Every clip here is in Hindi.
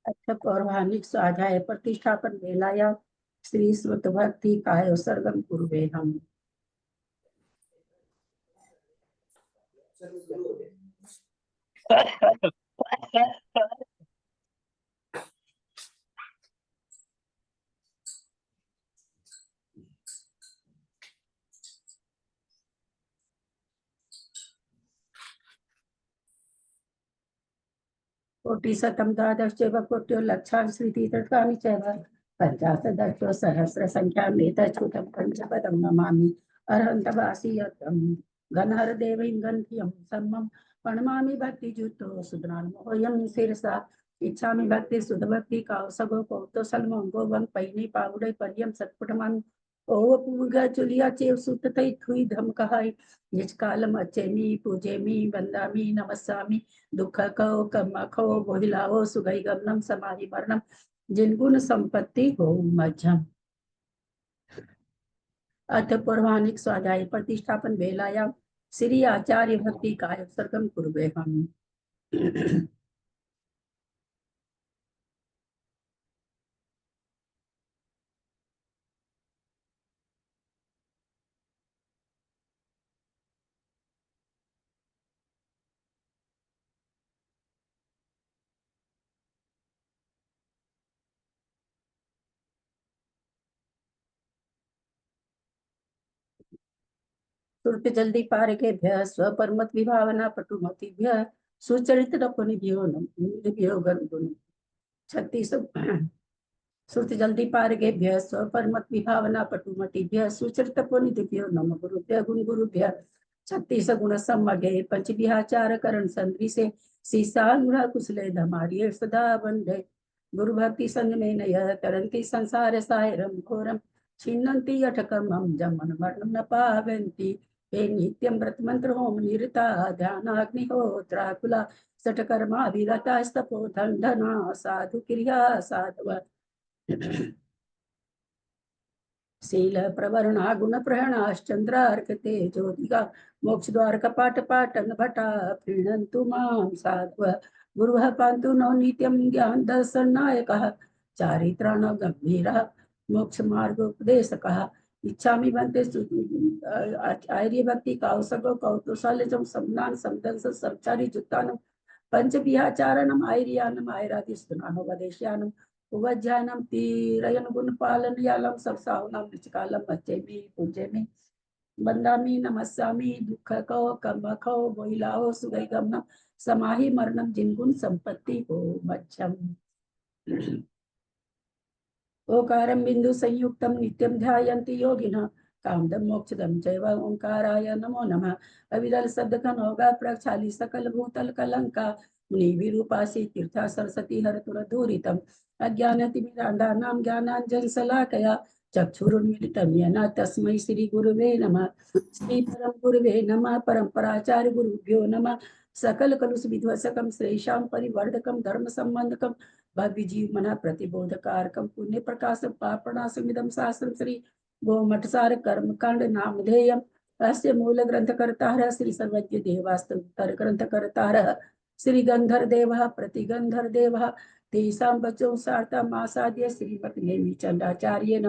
अच्छा, पौराणिक स्वाध्याय प्रतिष्ठापन वेलाया श्री स्वत भक्ति काय सर्गम कुर्वे हम। कोटिशतं द्वादश्चैव कोट्यो लक्षान् श्रुतितत्त्वानि चैव पञ्चाशदशो सहस्रसङ्ख्यामेतच्छ्रुतं पञ्चपदं नमामि अरहन्तवासियतं गणहरदेवं गन्धियं सम्मं प्रणमामि भक्तियुतो सुधनामोऽयं शिरसा इच्छामि भक्ति सुधभक्ति कावसगो कौतोसलमं गोवं पैनी पावुडै पर्यं सत्पुटमं ओ पूगा चुलिया चेव सुततै थुई धमकहाय निष्कालम अचेमी पूजेमी वंदामी नमस्सामि दुख को कम खो बोहिलाओ सुगई गमनम समाधि मरणम जिनगुण संपत्ति हो मध्यम। अथ पौराणिक स्वाध्याय प्रतिष्ठापन वेलाया श्री आचार्य भक्ति काय सर्गम कुर्वे हम। तुर्त जल्दी पारकेभ्यः स्वपरमत विभावना पटुमतिभ्यः सुचरित रपनिभ्यो निभ्यो गरुडुन 36 श्रुति जल्दी पारगेभ्य स्वपरमत विभावना पटुमतिभ्य सुचरितपोनिभ्यो नम गुरुभ्य गुण गुरुभ्य 36 गुण सम्मगे पंच विहाचार करण संद्री से सीसा कुशले धमारिये सदा बंधे गुरु भक्ति संग में नय तरंती संसार सायरम घोरम छिन्नन्ति अठकमं जमन मरणं न पावन्ति हे नित्यं व्रत मंत्र होम निरता ध्यानाग्निहोत्राकुला सठकर्मा विरता स्तपो धना साधु क्रिया साधव शील प्रवरणा गुण प्रहणाश्चंद्रार्कते ज्योतिका मोक्ष द्वार कपाट पाटन भटा प्रीणन्तु मां साधव गुरुः पान्तु नो नित्यं ज्ञान दर्शनायकः चारित्राण गंभीरः मोक्ष मार्गोपदेशकः इच्छामि भन्ते आर्य भक्ति कौसगो कौतुसालजं सम्मान समदंस समचारी जुत्तानं पंच विहाचारणम आयर्यानम आयरादिस्तुनानो वदेश्यानम उवज्जानम तीरयन गुण पालन यालम सब सावनाम निचकालम बच्चेमी पूजेमी बंदामी नमस्सामी दुख को कम खो बोइलाओ सुगई गमनम समाहि मरणम जिनगुण संपत्ति हो मध्यम। ओकारं बिंदु संयुक्तम नित्यं ध्यायन्ति योगिनः कामदम मोक्षदम चैव ओंकाराय नमो नमः अविरल शब्द कनोगा प्रक्षाली सकल भूतल कलंका मुनि विरूपासी तीर्था सरस्वती हरतुर दूरितम अज्ञानतिमिरान्धानां ज्ञानाञ्जन शलाकया चक्षुरुन्मीलितं येन तस्मै श्री गुरुवे नमः श्री परम गुरुवे नमः परम्पराचार्य गुरुभ्यो नमः सकल कलुष विध्वसकम श्रेषां परिवर्धकम धर्म संबंधकम भव्य जीव मना प्रतिबोधकारकम पुण्य प्रकाश पापणासमिदं शास्त्रम श्री गोमठसार कर्मकांड नामधेयम अस्य मूल ग्रंथकर्ता श्री सर्वज्ञ देवास्तर ग्रंथकर्ता श्री गंधर देवः प्रतिगंधर देवः तेषां बचो सार्थमासाद्य श्रीमत् नेमिचंडाचार्येण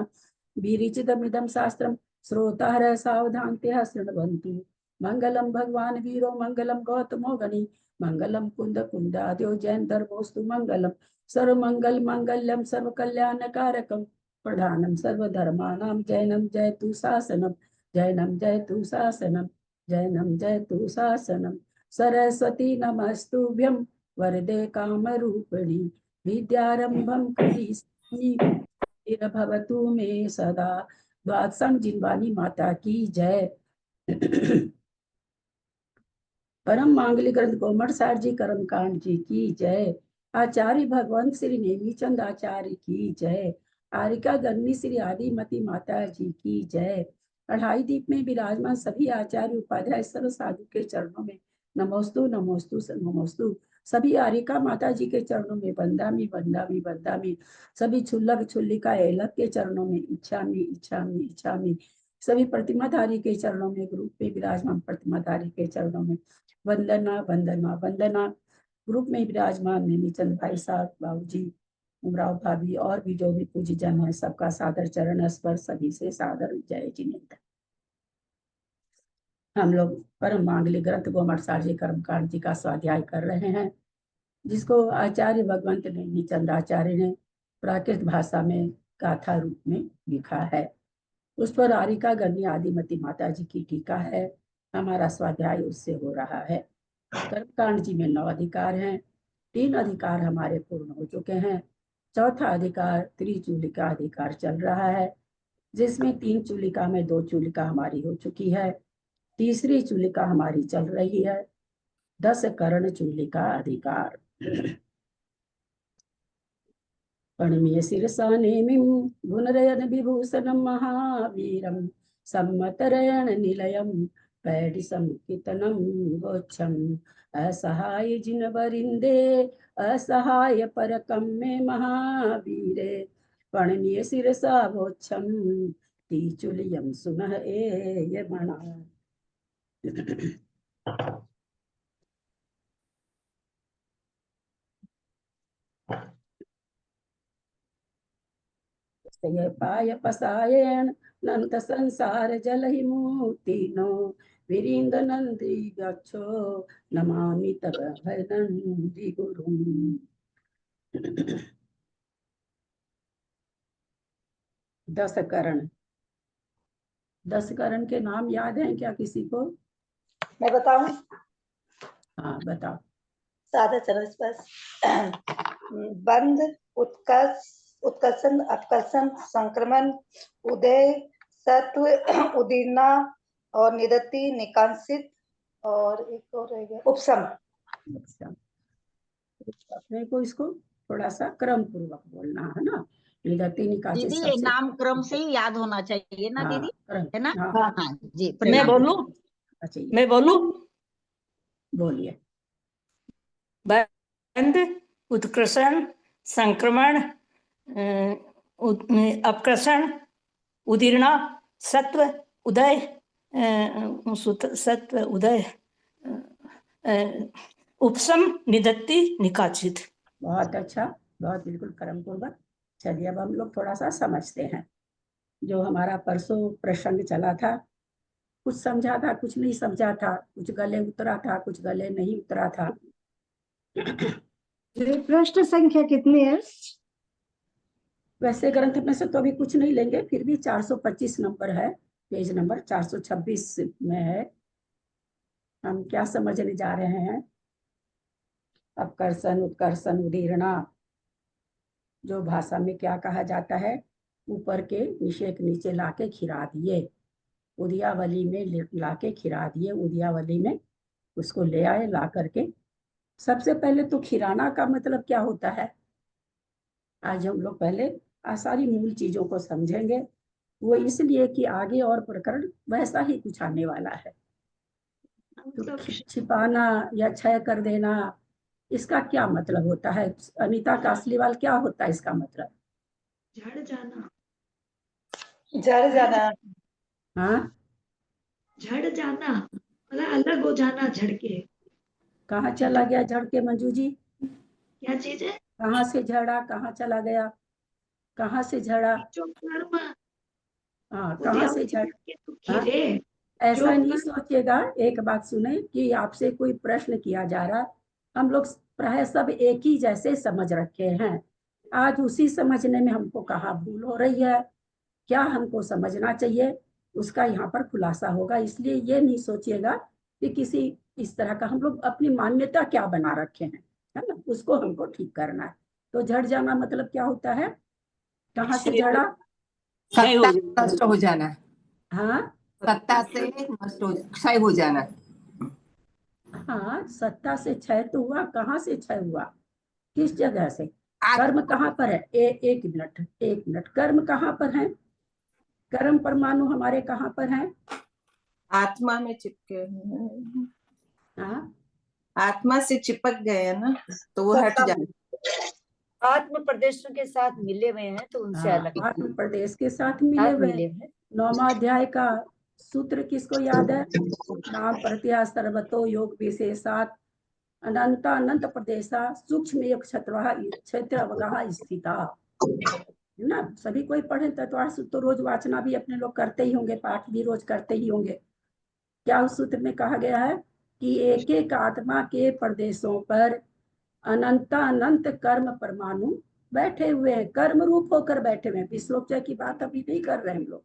विरचितमिदं शास्त्रं श्रोतारः सावधानतया शृण्वन्तु मंगलम भगवान वीरो मंगलम गौतमो गणी मंगलम कुंद कुंदाद्यो जैन धर्मोस्तु मंगलम सर्वमंगल मंगल्यम सर्व कल्याण कारकम प्रधानम सर्वधर्मानां जैनम जयतु शासनम जैनम जयतु शासनम जैनम जयतु शासनम सरस्वती नमस्तुभ्यं वरदे कामरूपिणी विद्यारंभं करिष्यामि भवतु मे सदा। द्वादशं जिनवानी माता की जय। परम मांगलिक ग्रंथ गोमठ सार जी कर्मकांड जी की जय। आचार्य भगवंत श्री नेमीचंद आचार्य की जय। आरिका गन्नी श्री आदिमती माता जी की जय। अढ़ाई दीप में विराजमान सभी आचार्य उपाध्याय सर्व साधु के चरणों में नमोस्तु नमोस्तु नमोस्तु। सभी आरिका माता जी के चरणों में बंदामी बंदामी बंदामी, सभी छुल्लक छुल्लिका एलक के चरणों में इच्छामी इच्छामी इच्छामी, सभी प्रतिमाधारी के चरणों में, ग्रुप में विराजमान प्रतिमाधारी के चरणों में वंदना वंदना वंदना। ग्रुप में विराजमान नेमीचंद भाई साहब, बाबू जी, उमराव भाभी और भी जो भी पूजी जन है, सबका सादर चरण स्पर्श, सभी से सादर जय जिनेन्द्र। हम लोग परम मांगलिक ग्रंथ गोमटसार जी कर्मकांड जी का स्वाध्याय कर रहे हैं, जिसको आचार्य भगवंत नेमीचंद आचार्य ने प्राकृत भाषा में गाथा रूप में लिखा है। उस पर आरिका गण्य आदिमती माता जी की टीका है। हमारा स्वाध्याय उससे हो रहा है। कर्मकांड जी में 9 अधिकार हैं। 3 अधिकार हमारे पूर्ण हो चुके हैं। चौथा अधिकार त्रिचूलिका अधिकार चल रहा है, जिसमें 3 चूलिका में 2 चूलिका हमारी हो चुकी है, तीसरी चूलिका हमारी चल रही है। 10 कर्ण चूलिका अधिकार। पणमीय शिरसा नेमिं गुणरयन विभूषणं महावीरं सम्मतरयण निलयं पैडिसं कीर्तनं गोच्छम् असहाय जिनवरिंदे असहाय परकं मे महावीरे पणनीय शिरसा वोच्छं तीचुलियं सुनः एयमणा। पाय पसायन नंत संसार जल ही मुक्तिनो विरिंद नंदी गच्छो नमामि तब है नंदी गुरु। 10 करण। 10 करण के नाम याद हैं क्या किसी को? मैं बताऊं? हाँ बताओ। साधा चरण स्पर्श, बंद, उत्कर्ष, उत्कर्षण, अपकर्षण, संक्रमण, उदय, सत्व, उदीर्णा और निरति, निकांसित और एक और रह गया उपशम। अपने को इसको थोड़ा सा क्रम पूर्वक बोलना है ना। निरति निकांसित दीदी ये नाम क्रम से ही याद होना चाहिए ना दीदी, है ना? हाँ, हाँ जी। मैं बोलूं? अच्छा मैं बोलूं? बोलिए। बंद, उत्कर्षण, संक्रमण, अपकर्षण, उदीर्णा, सत्व, उदय, सत्व, उदय, उपशम, निदत्ति, निकाचित। बहुत अच्छा, बहुत बिल्कुल क्रम पूर्वक। चलिए अब हम लोग थोड़ा सा समझते हैं। जो हमारा परसों प्रसंग चला था, कुछ समझा था, कुछ नहीं समझा था, कुछ गले उतरा था, कुछ गले नहीं उतरा था। प्रश्न संख्या कितनी है? वैसे ग्रंथ में से तो अभी कुछ नहीं लेंगे, फिर भी 425 नंबर है, पेज नंबर 426 में है। हम क्या समझने जा रहे हैं? अपकर्षण, उत्कर्षण, उदीर्णा, जो भाषा में क्या कहा जाता है, ऊपर के विषय के नीचे लाके खिरा दिए, उदियावली में लाके खिरा दिए, उदियावली में उसको ले आए ला करके। सबसे पहले तो खिराना का मतलब क्या होता है, आज हम लोग पहले सारी मूल चीजों को समझेंगे। वो इसलिए कि आगे और प्रकरण वैसा ही कुछ आने वाला है। तो छिपाना या क्षय कर देना, इसका क्या मतलब होता है? अनीता कासलीवाल, क्या होता है इसका मतलब? झड़ जाना। जड़ जाना। हाँ, झड़ जाना मतलब अलग हो जाना, झड़ के। कहाँ चला गया झड़ के मंजू जी? क्या चीज है? कहाँ से झड़ा, कहाँ चला गया, कहाँ से झड़ा? जो कर्म हाँ, कहाँ से झड़? हाँ? खिरे। ऐसा नहीं सोचिएगा। एक बात सुने कि आपसे कोई प्रश्न किया जा रहा, हम लोग प्राय सब एक ही जैसे समझ रखे हैं। आज उसी समझने में हमको कहाँ भूल हो रही है, क्या हमको समझना चाहिए, उसका यहाँ पर खुलासा होगा। इसलिए ये नहीं सोचिएगा कि किसी इस तरह का, हम लोग अपनी मान्यता क्या बना रखे हैं, है ना, उसको हमको ठीक करना है। तो झड़ जाना मतलब क्या होता है? कहाँ से झड़ा? नष्ट हो जाना। हाँ, सत्ता से नष्ट हो, क्षय हो जाना। हाँ, सत्ता से क्षय तो हुआ, कहाँ से क्षय हुआ, किस जगह से? कर्म कहाँ पर है? एक मिनट, एक मिनट। कर्म कहाँ पर है? कर्म परमाणु हमारे कहाँ पर है? आत्मा में चिपके। हाँ, आत्मा से चिपक गए हैं ना, तो वो हट जाए। आत्म प्रदेशों के साथ मिले हुए हैं तो उनसे अलग हाँ, आत्म प्रदेश के साथ मिले हुए हैं। हैं। 9वां अध्याय का सूत्र किसको याद है? नाम प्रत्या सर्वतो योग विशेषात अनंत अनंत प्रदेशा सूक्ष्म एक क्षेत्र अवगाह स्थिता, है ना? सभी कोई पढ़े तो रोज वाचना भी अपने लोग करते ही होंगे, पाठ भी रोज करते ही होंगे। क्या उस सूत्र में कहा गया है कि एक एक आत्मा के प्रदेशों पर अनंत अनंत कर्म परमाणु बैठे हुए हैं, कर्म रूप होकर बैठे हुए हैं। विश्वोपचार की बात अभी नहीं कर रहे हैं हम लोग,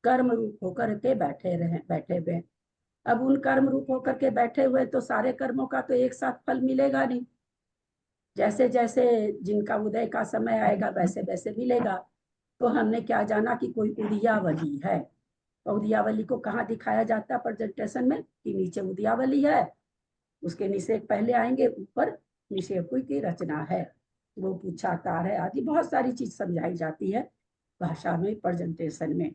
कर्म रूप होकर के बैठे हुए हैं। अब उन कर्म रूप होकर के बैठे हुए तो सारे कर्मों का तो एक साथ फल मिलेगा नहीं, जैसे जैसे जिनका उदय का समय आएगा वैसे वैसे मिलेगा। तो हमने क्या जाना कि कोई उदयावली है। तो उदयावली को कहाँ दिखाया जाता है प्रेजेंटेशन में? कि नीचे उदयावली है, उसके निषेध पहले आएंगे, ऊपर निषेध की रचना है, वो पूछाकार है आदि बहुत सारी चीज समझाई जाती है भाषा में, प्रेजेंटेशन में।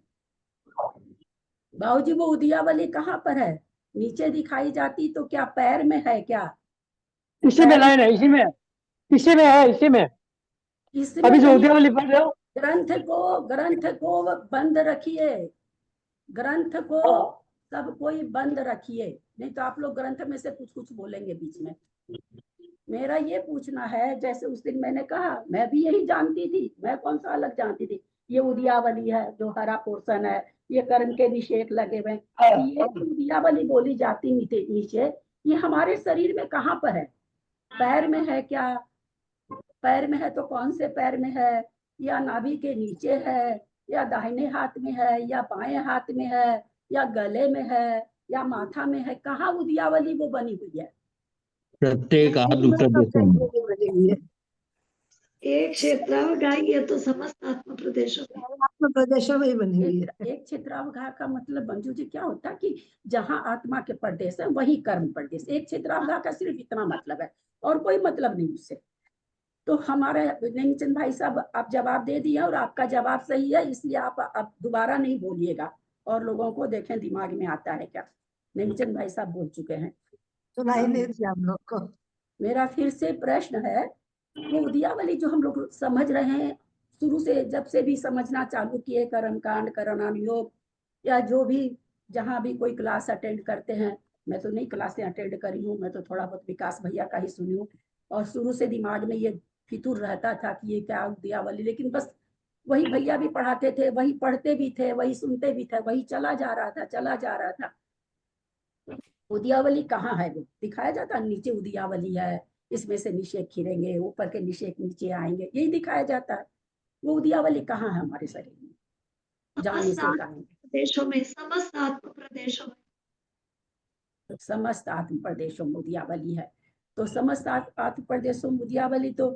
बाबूजी वो उदयावली कहाँ पर है? नीचे दिखाई जाती तो क्या पैर में है क्या? इसी में लाइन है, इसी में है, इसी में। इसमें अभी जो नहीं, उद्यावली पढ़ रहे हो, ग्रंथ को बंद रखिए, ग्रंथ को सब कोई बंद रखिए, नहीं तो आप लोग ग्रंथ में से कुछ कुछ बोलेंगे बीच में। मेरा ये पूछना है, जैसे उस दिन मैंने कहा मैं भी यही जानती थी, मैं कौन सा अलग जानती थी, ये उदयावली है जो हरा पोर्शन है, ये कर्म के निषेध लगे हुए, ये उदयावली बोली जाती नीचे, ये हमारे शरीर में कहाँ पर है? पैर में है क्या? पैर में है तो कौन से पैर में है? या नाभि के नीचे है, या दाहिने हाथ में है, या बाएं हाथ में है, या गले में है, या माथा में है? कहाँ उदयावली वो बनी हुई है? प्रत्येक आत्म प्रदेशों में। एक क्षेत्रावगाही है तो समस्त आत्म प्रदेशों में, आत्म प्रदेशों में ही बनी हुई है। एक क्षेत्रावगाह का मतलब मंजू जी क्या होता है कि जहाँ आत्मा के प्रदेश है वही कर्म प्रदेश। एक क्षेत्रावगाह का सिर्फ इतना मतलब है और कोई मतलब नहीं उससे। तो हमारे नेमीचंद भाई साहब आप जवाब दे दिए और आपका जवाब सही है, इसलिए आप दोबारा नहीं बोलिएगा और लोगों को देखें दिमाग में आता है क्या। नेमीचंद भाई साहब बोल चुके हैं। सुनाई नहीं दिया हम लोग को। मेरा फिर से प्रश्न है, वो उदयावली जो हम लोग समझ रहे हैं शुरू से, जब से भी समझना चालू किए, कर्म कांड, कर्णानुयोग, या जो भी जहाँ भी कोई क्लास अटेंड करते हैं, मैं तो नहीं क्लासें अटेंड करी हूँ, मैं तो थोड़ा बहुत विकास भैया का ही सुनी हूँ, और शुरू से दिमाग में ये फितूर रहता था कि ये क्या उदयावली, लेकिन बस वही भैया भी पढ़ाते थे, वही पढ़ते भी थे, वही सुनते भी थे, वही चला जा रहा था। उदयावली कहाँ है? वो दिखाया जाता नीचे उदयावली है, इसमें से निषेध खिरेंगे, ऊपर के निषेध नीचे आएंगे, यही दिखाया जाता है। वो उदयावली कहाँ है हमारे शरीर में? जाने से प्रदेशों में, समस्त आत्म प्रदेशों में, समस्त आत्म प्रदेशों में उदयावली है। तो समस्त आत्म प्रदेशों में उदयावली, तो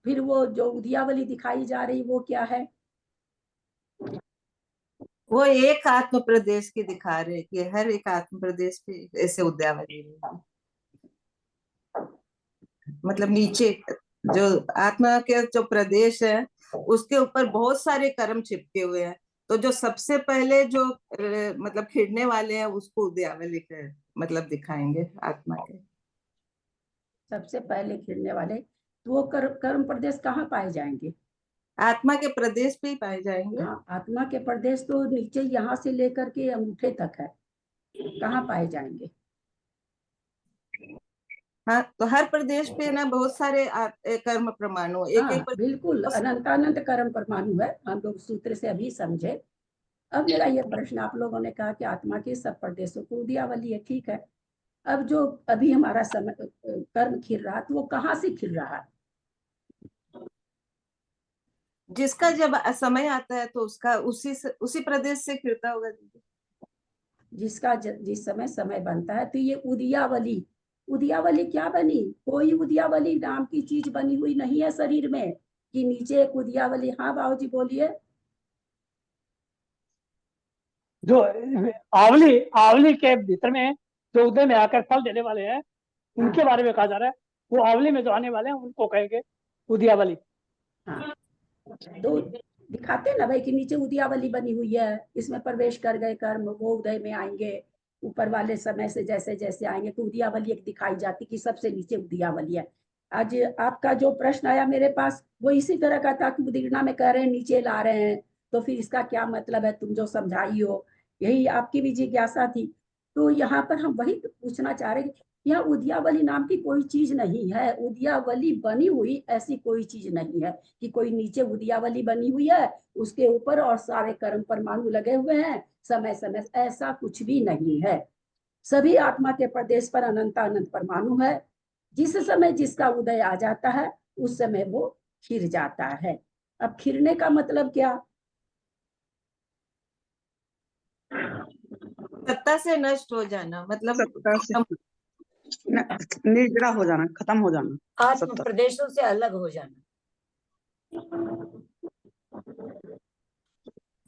फिर वो जो उदयावली दिखाई जा रही वो क्या है? वो एक आत्म प्रदेश की दिखा रहे कि हर एक आत्म प्रदेश पे ऐसे उद्यावली है। मतलब नीचे जो आत्मा के जो प्रदेश है उसके ऊपर बहुत सारे कर्म चिपके हुए हैं, तो जो सबसे पहले जो मतलब खिड़ने वाले हैं उसको उद्यावली के मतलब दिखाएंगे आत्मा के। सबसे पहले खिड़ने वाले, तो वो कर्म प्रदेश कहाँ पाए जाएंगे? आत्मा के प्रदेश पे ही पाए जाएंगे। हाँ, आत्मा के प्रदेश तो नीचे यहाँ से लेकर के अंगूठे तक है, कहाँ पाए जाएंगे? हाँ, तो हर प्रदेश पे ना बहुत सारे कर्म परमाणु, एक बिल्कुल अनंतानंत कर्म परमाणु है, हम लोग सूत्र से अभी समझे। अब मेरा ये प्रश्न, आप लोगों ने कहा कि आत्मा के सब प्रदेशों को उदयावली है, ठीक है। अब जो अभी हमारा समय कर्म खिल रहा, तो वो कहाँ से खिल रहा है? जिसका जब समय आता है तो उसका उसी प्रदेश से खिलता होगा। जिसका जिस समय बनता है, तो ये उदयावली क्या बनी? कोई उदयावली नाम की चीज बनी हुई नहीं है शरीर में कि नीचे एक उदयावली। हाँ बाबूजी बोलिए। जो आवली के भीतर में जो उदय में आकर फल देने वाले हैं उनके बारे में कहा जा रहा है। वो आवली में जो आने वाले हैं उनको कहेंगे उदयावली। हाँ, तो दिखाते ना भाई कि नीचे उदयावली बनी हुई है, इसमें प्रवेश कर गए कर्म, वो उदय में आएंगे, ऊपर वाले समय से जैसे जैसे आएंगे तो उदयावली एक दिखाई जाती कि सबसे नीचे उदयावली है। आज आपका जो प्रश्न आया मेरे पास वो इसी तरह का था कि उदीर्णा में कह रहे हैं नीचे ला रहे हैं, तो फिर इसका क्या मतलब है, तुम जो समझाई हो, यही आपकी भी जिज्ञासा थी। तो यहाँ पर हम वही पूछना चाह रहे हैं, यहाँ उदयावली नाम की कोई चीज नहीं है, उदयावली बनी हुई ऐसी कोई चीज नहीं है कि कोई नीचे उदयावली बनी हुई है उसके ऊपर और सारे कर्म परमाणु लगे हुए हैं समय समय, ऐसा कुछ भी नहीं है। सभी आत्मा के प्रदेश पर अनंत अनंत परमाणु है, जिस समय जिसका उदय आ जाता है उस समय वो खिर जाता है। अब खिरने का मतलब क्या? सत्ता से नष्ट हो जाना, मतलब सत्ता से निर्जरा हो जाना, खत्म हो जाना, आत्म प्रदेशों से अलग हो जाना।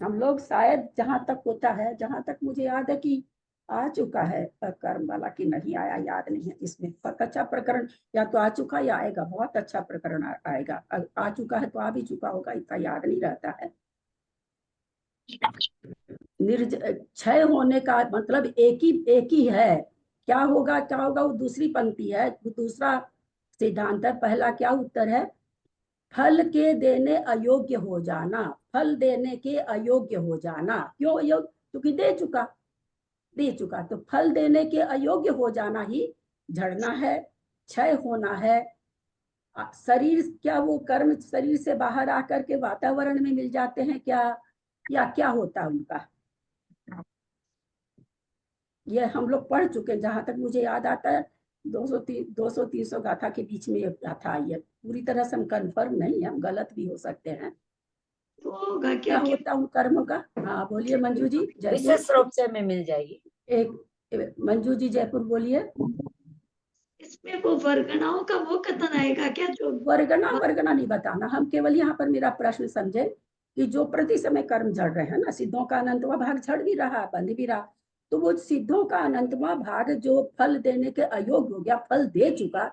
हम लोग शायद जहां तक होता है, जहां तक मुझे याद है कि आ चुका है कर्म वाला कि नहीं आया याद नहीं है, इसमें अच्छा प्रकरण या तो आ चुका या आएगा, बहुत अच्छा प्रकरण आएगा। आ चुका है तो आ भी चुका होगा, इतना याद नहीं रहता है। क्षय होने का मतलब एक ही है। क्या होगा वो दूसरी पंक्ति है, दूसरा सिद्धांत है। पहला क्या उत्तर है? फल के देने अयोग्य हो जाना, फल देने के अयोग्य हो जाना। क्यों अयोग्य? क्योंकि दे चुका तो फल देने के अयोग्य हो जाना ही झड़ना है, क्षय होना है। शरीर क्या वो कर्म शरीर से बाहर आकर के वातावरण में मिल जाते हैं क्या, या क्या होता है उनका? ये हम लोग पढ़ चुके हैं, जहां तक मुझे याद आता है 200-300 गाथा के बीच में ये गाथा आई है। पूरी तरह से हम कंफर्म नहीं है, हम गलत भी हो सकते हैं। तो क्या होता उन कर्मों का? हाँ बोलिए मंजू जी। विशेष रूप से में मिल जाएगी। एक मंजू जी जयपुर बोलिए। इसमें वो वर्गणाओं का वो कथन आएगा क्या? जो वर्गना नहीं बताना, हम केवल यहाँ पर मेरा प्रश्न समझे कि जो प्रति समय कर्म झड़ रहे हैं ना, सिद्धों का अनंतवा भाग झड़ भी रहा, बंध भी रहा, तो वो सिद्धों का अनंतवा भाग जो फल देने के अयोग्य हो गया, फल दे चुका,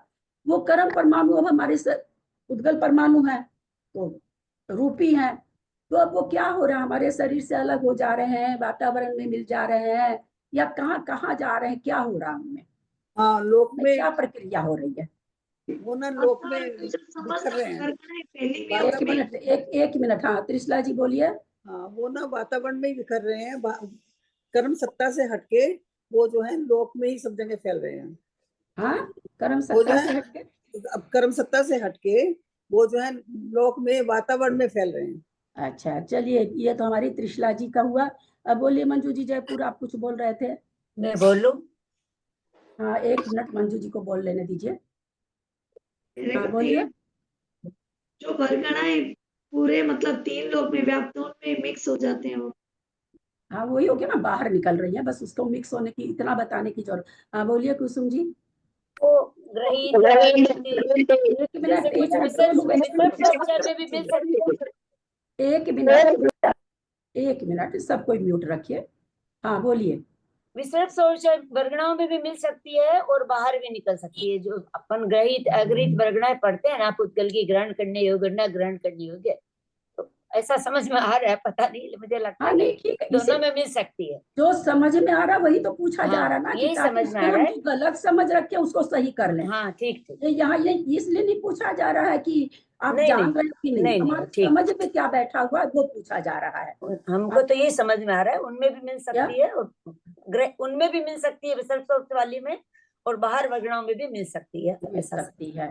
वो कर्म परमाणु अब हमारे उद्गल परमाणु है तो रूपी है। तो अब वो क्या हो रहा है, हमारे शरीर से अलग हो जा रहे हैं, वातावरण में मिल जा रहे हैं, या कहाँ जा रहे हैं, क्या हो रहा है उनमें? हाँ, लोक में क्या प्रक्रिया हो रही है? वो ना लोक में बिखर रहे हैं। एक मिनट हाँ त्रिशला जी बोलिए। हाँ, वो ना वातावरण में ही बिखर रहे हैं, कर्म सत्ता से हटके वो जो है लोक में ही सब जगह फैल रहे हैं। हाँ, कर्म सत्ता से हटके, अब कर्म सत्ता से हटके वो जो है लोक में वातावरण में फैल रहे हैं। अच्छा चलिए, ये तो हमारी त्रिशला जी का हुआ। अब बोलिए मंजू जी जयपुर, आप कुछ बोल रहे थे। मैं बोलूं? हाँ 1 मिनट मंजू जी को बोल लेने दीजिए। हाँ बोलिए। जो वर्गणाएं पूरे मतलब 3 लोक में व्याप्त उनमें मिक्स हो जाते हैं वो। हाँ वही हो गया ना, बाहर निकल रही है, बस उसको मिक्स होने की इतना बताने की जरूरत। हाँ बोलिए कुसुम जी। वो ग्रहित एक मिनट एक मिनट सब कोई म्यूट रखिए। हाँ बोलिए। विसर्ग सोच वर्गणाओं में भी मिल सकती है और बाहर भी निकल सकती है। जो अपन ग्रहित अग्रहित वर्गणाएं पढ़ते हैं ना, पुद्गल की ग्रहण करने योग्य, न ग्रहण करने योग्य, तो ऐसा समझ में आ रहा है, पता नहीं, मुझे लगता है कि दोनों में मिल सकती है। जो समझ में आ रहा वही तो पूछा जा रहा ना, यही समझ में आ रहा है। गलत समझ रखे उसको सही कर लें। हाँ ठीक ठीक। यहाँ ये इसलिए नहीं पूछा जा रहा है कि आप जान रहे कि नहीं, हमारे समझ में क्या बैठा हुआ वो पूछा जा रहा है। हमको तो ये समझ में आ रहा है, उनमें भी मिल सकती है, उनमें भी मिल सकती है विसर्ग सोच वाली में, और बाहर वर्गणाओं में भी मिल सकती है।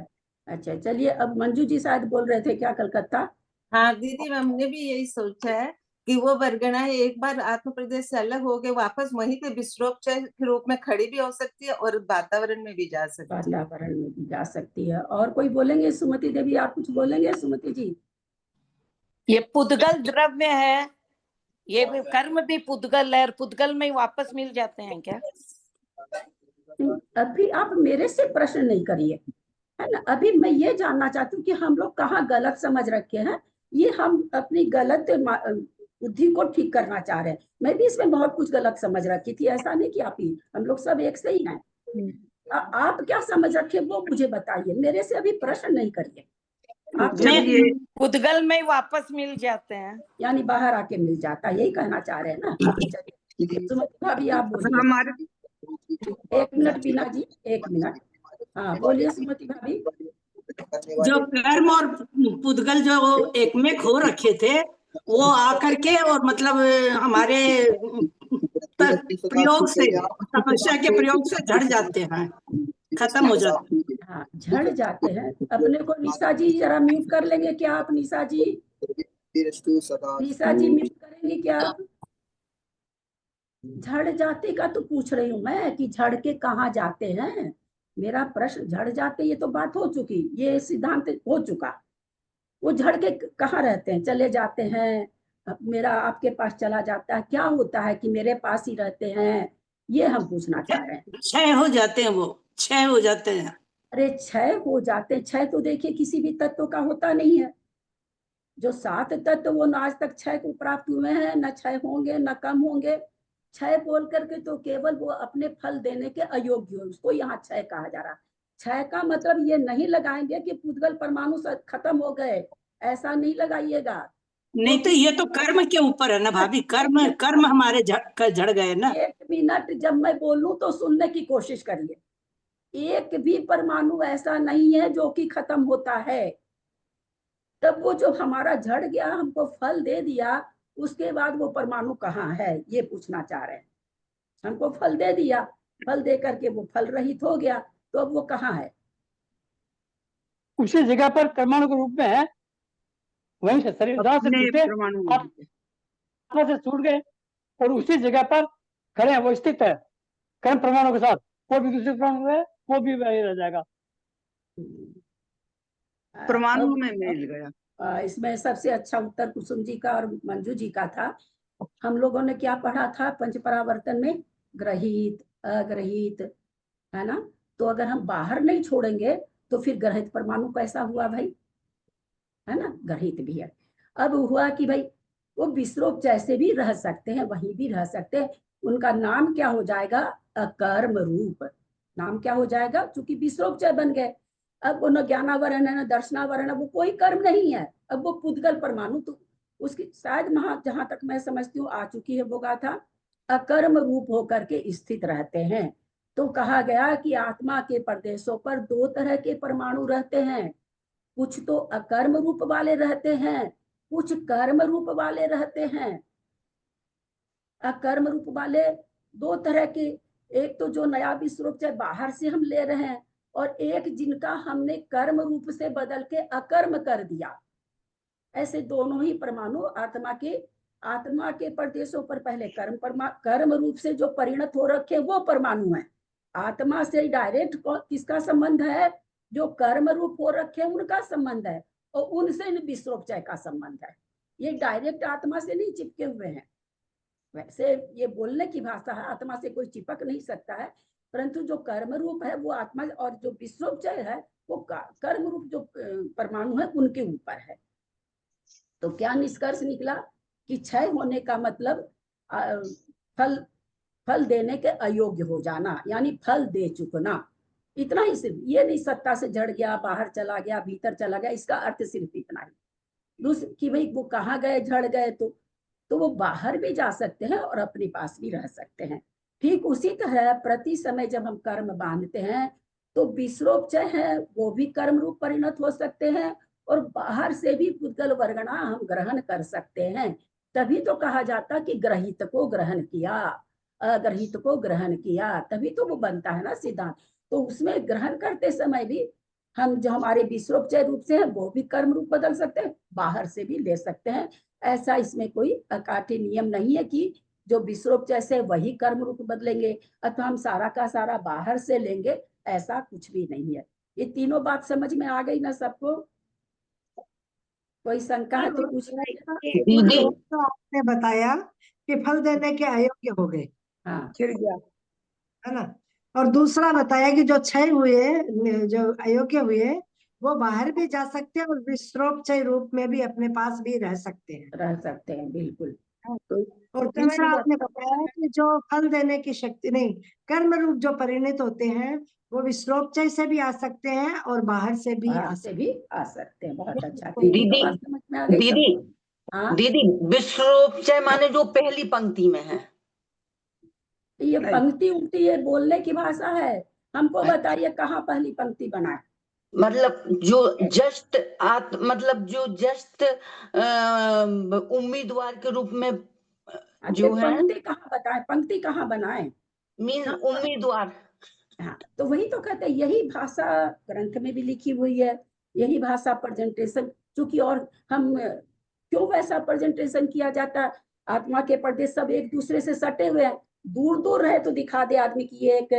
अच्छा चलिए, अब मंजू जी शायद बोल रहे थे क्या कलकत्ता? हाँ दीदी, हमने भी यही सोचा है कि वो वर्गणाएं एक बार आत्म प्रदेश से अलग हो गए, वापस वहीं पे विश्रोपचय के रूप में खड़ी भी हो सकती है और वातावरण में भी जा सकती है। वातावरण में भी जा सकती है। और कोई बोलेंगे? सुमति देवी आप कुछ बोलेंगे? सुमति जी। ये पुद्गल द्रव्य है, ये भी कर्म भी पुद्गल है, और पुद्गल में वापस मिल जाते हैं क्या? अभी आप मेरे से प्रश्न नहीं करिए, है ना। अभी मैं ये जानना चाहती हूँ कि हम लोग कहाँ गलत समझ रखे हैं, ये हम अपनी गलत बुद्धि को ठीक करना चाह रहे हैं। मैं भी इसमें बहुत कुछ गलत समझ रखी थी, ऐसा नहीं कि आप ही, हम लोग सब एक से ही हैं। आप क्या समझ रखे वो मुझे बताइए, मेरे से अभी प्रश्न नहीं करिए। आप पुद्गल में वापस मिल जाते हैं, यानी बाहर आके मिल जाता है, यही कहना चाह रहे हैं ना। भाभी आप बोलिए। एक मिनट बीना जी, एक मिनट। हाँ बोलिए सुमति भाभी। जो कर्म और पुद्गल जो एक में खो रखे थे वो आकर के और मतलब हमारे प्रयोग से, तपस्या के प्रयोग से झड़ जाते हैं, खत्म हो जाते हैं। हाँ झड़ जाते हैं। अपने को निशा जी जरा म्यूट कर लेंगे क्या आप? निशा जी, निशा जी म्यूट करेंगे क्या आप? झड़ जाते का तो पूछ रही हूँ मैं कि झड़ के कहाँ जाते हैं। मेरा प्रश्न झड़ जाते, ये तो बात हो चुकी, ये सिद्धांत हो चुका। वो झड़ के कहाँ रहते हैं? चले जाते हैं, मेरा आपके पास चला जाता है, क्या होता है कि मेरे पास ही रहते हैं, ये हम पूछना चाह रहे हैं। क्षय हो जाते हैं, वो क्षय हो जाते हैं। अरे क्षय हो जाते हैं, क्षय तो देखिए किसी भी तत्व का होता नहीं है। जो 7 तत्व वो आज तक क्षय को प्राप्त हुए हैं, न क्षय होंगे न कम होंगे। क्षय बोल करके तो केवल वो अपने फल देने के अयोग्य हो, उसको यहाँ क्षय कहा जा रहा। क्षय का मतलब ये नहीं लगाएंगे कि पुद्गल परमाणु खत्म हो गए, ऐसा नहीं लगाइएगा। नहीं तो ये तो कर्म के ऊपर है ना भाभी, कर्म कर्म हमारे झड़ गए ना। एक मिनट, जब मैं बोलूं तो सुनने की कोशिश करिए। एक भी परमाणु ऐसा नहीं है जो कि खत्म होता है। तब वो जो हमारा झड़ गया, हमको फल दे दिया, उसके बाद वो परमाणु कहाँ है, ये पूछना चाह रहे हैं। हमको फल दे दिया, फल दे करके वो फल रहित हो गया, तो अब वो कहाँ है? उसी जगह पर परमाणु के रूप में है, वहीं से शरीर जहाँ से टूटे आत्मा से छूट गए और उसी जगह पर खड़े हैं, वो स्थित है कर्म परमाणु के साथ। वो भी दूसरे परमाणु है, वो भी वही रह जाएगा। परमाणु में मिल गया। इसमें सबसे अच्छा उत्तर कुसुम जी का और मंजू जी का था। हम लोगों ने क्या पढ़ा था पंच परावर्तन में? ग्रहित, अग्रहित, है ना? तो अगर हम बाहर नहीं छोड़ेंगे तो फिर ग्रहित परमाणु कैसा हुआ भाई? है ना, ग्रहित भी है। अब हुआ कि भाई वो विश्रोप जैसे भी रह सकते हैं, वहीं भी रह सकते हैं। उनका नाम क्या हो जाएगा? अकर्म रूप। नाम क्या हो जाएगा? चूंकि विश्रोप बन गए। अब वो न ज्ञानावरण है न दर्शनावरण है, वो कोई कर्म नहीं है। अब वो पुद्गल परमाणु तो उसकी शायद जहां तक मैं समझती हूँ आ चुकी है वो गाथा। अकर्म रूप होकर के स्थित रहते हैं। तो कहा गया कि आत्मा के प्रदेशों पर 2 तरह के परमाणु रहते हैं। कुछ तो अकर्म रूप वाले रहते हैं, कुछ कर्म रूप वाले रहते हैं। अकर्म रूप वाले 2 तरह के, एक तो जो नया विश्व रूप चाहे बाहर से हम ले रहे हैं, और एक जिनका हमने कर्म रूप से बदल के अकर्म कर दिया। ऐसे दोनों ही परमाणु आत्मा के प्रदेशों पर पहले कर्म रूप से जो परिणत हो रखे वो परमाणु है। आत्मा से डायरेक्ट किसका संबंध है? जो कर्म रूप हो रखे उनका संबंध है, और उनसे विश्वोपचय का संबंध है। ये डायरेक्ट आत्मा से नहीं चिपके हुए हैं। वैसे ये बोलने की भाषा है, आत्मा से कोई चिपक नहीं सकता है, परंतु जो कर्म रूप है वो आत्मा, और जो विश्वोपचय है वो कर्म रूप जो परमाणु है उनके ऊपर है। तो क्या निष्कर्ष निकला कि क्षय होने का मतलब फल देने के अयोग्य हो जाना, यानी फल दे चुकना। इतना ही, सिर्फ ये नहीं सत्ता से झड़ गया, बाहर चला गया, भीतर चला गया, इसका अर्थ सिर्फ इतना ही। दूसरी कि भाई वो कहाँ गए, झड़ गए तो वो बाहर भी जा सकते हैं और अपने पास भी रह सकते हैं। ठीक उसी तरह प्रति समय जब हम कर्म बांधते हैं तो विश्रोपचय है वो भी कर्म रूप परिणत हो सकते हैं, और बाहर से भी पुद्गल वर्गणा हम ग्रहण कर सकते हैं। तभी तो कहा जाता कि ग्रहित को ग्रहण किया, अग्रहित को ग्रहण किया, तभी तो वो बनता है ना सिद्धांत। तो उसमें ग्रहण करते समय भी हम जो हमारे विश्रोपचय रूप से है वो भी कर्म रूप बदल सकते हैं, बाहर से भी ले सकते हैं। ऐसा इसमें कोई अकाट्य नियम नहीं है कि जो विश्रोपचय से वही कर्म रूप बदलेंगे अथवा हम सारा का सारा बाहर से लेंगे, ऐसा कुछ भी नहीं है। ये तीनों बात समझ में आ गई ना सबको? कोई शंका है तो पूछ दीदी तो आपने बताया कि फल देने के अयोग्य हो गए, हाँ छिड़ गया, है ना। और दूसरा बताया कि जो क्षय हुए, जो अयोग्य हुए, वो बाहर भी जा सकते हैं और विश्रोपचय रूप में भी अपने पास भी रह सकते हैं। बिल्कुल। और तीसरा आपने बताया कि जो फल देने की शक्ति नहीं, कर्म रूप जो परिणित होते हैं वो विश्रोपचय से भी आ सकते हैं और बाहर से भी आ सकते हैं। बहुत अच्छा। दीदी दीदी हाँ दीदी विश्रोपचय माने जो पहली पंक्ति में है, ये पंक्ति उक्ति ये बोलने की भाषा है। हमको बताइए कहाँ पहली पंक्ति बनाए। मतलब जो जस्ट मतलब जो जस्ट उम्मीदवार के रूप में जो है, पंक्ति कहाँ बताए, पंक्ति कहाँ बनाए, मीन उम्मीदवार। हाँ, तो वही तो कहते हैं, यही भाषा ग्रंथ में भी लिखी हुई है, यही भाषा प्रेजेंटेशन। चूंकि और हम क्यों वैसा प्रेजेंटेशन किया जाता है, आत्मा के पर्दे सब एक दूसरे से सटे हुए हैं, दूर दूर रहे तो दिखा दे आदमी की ये एक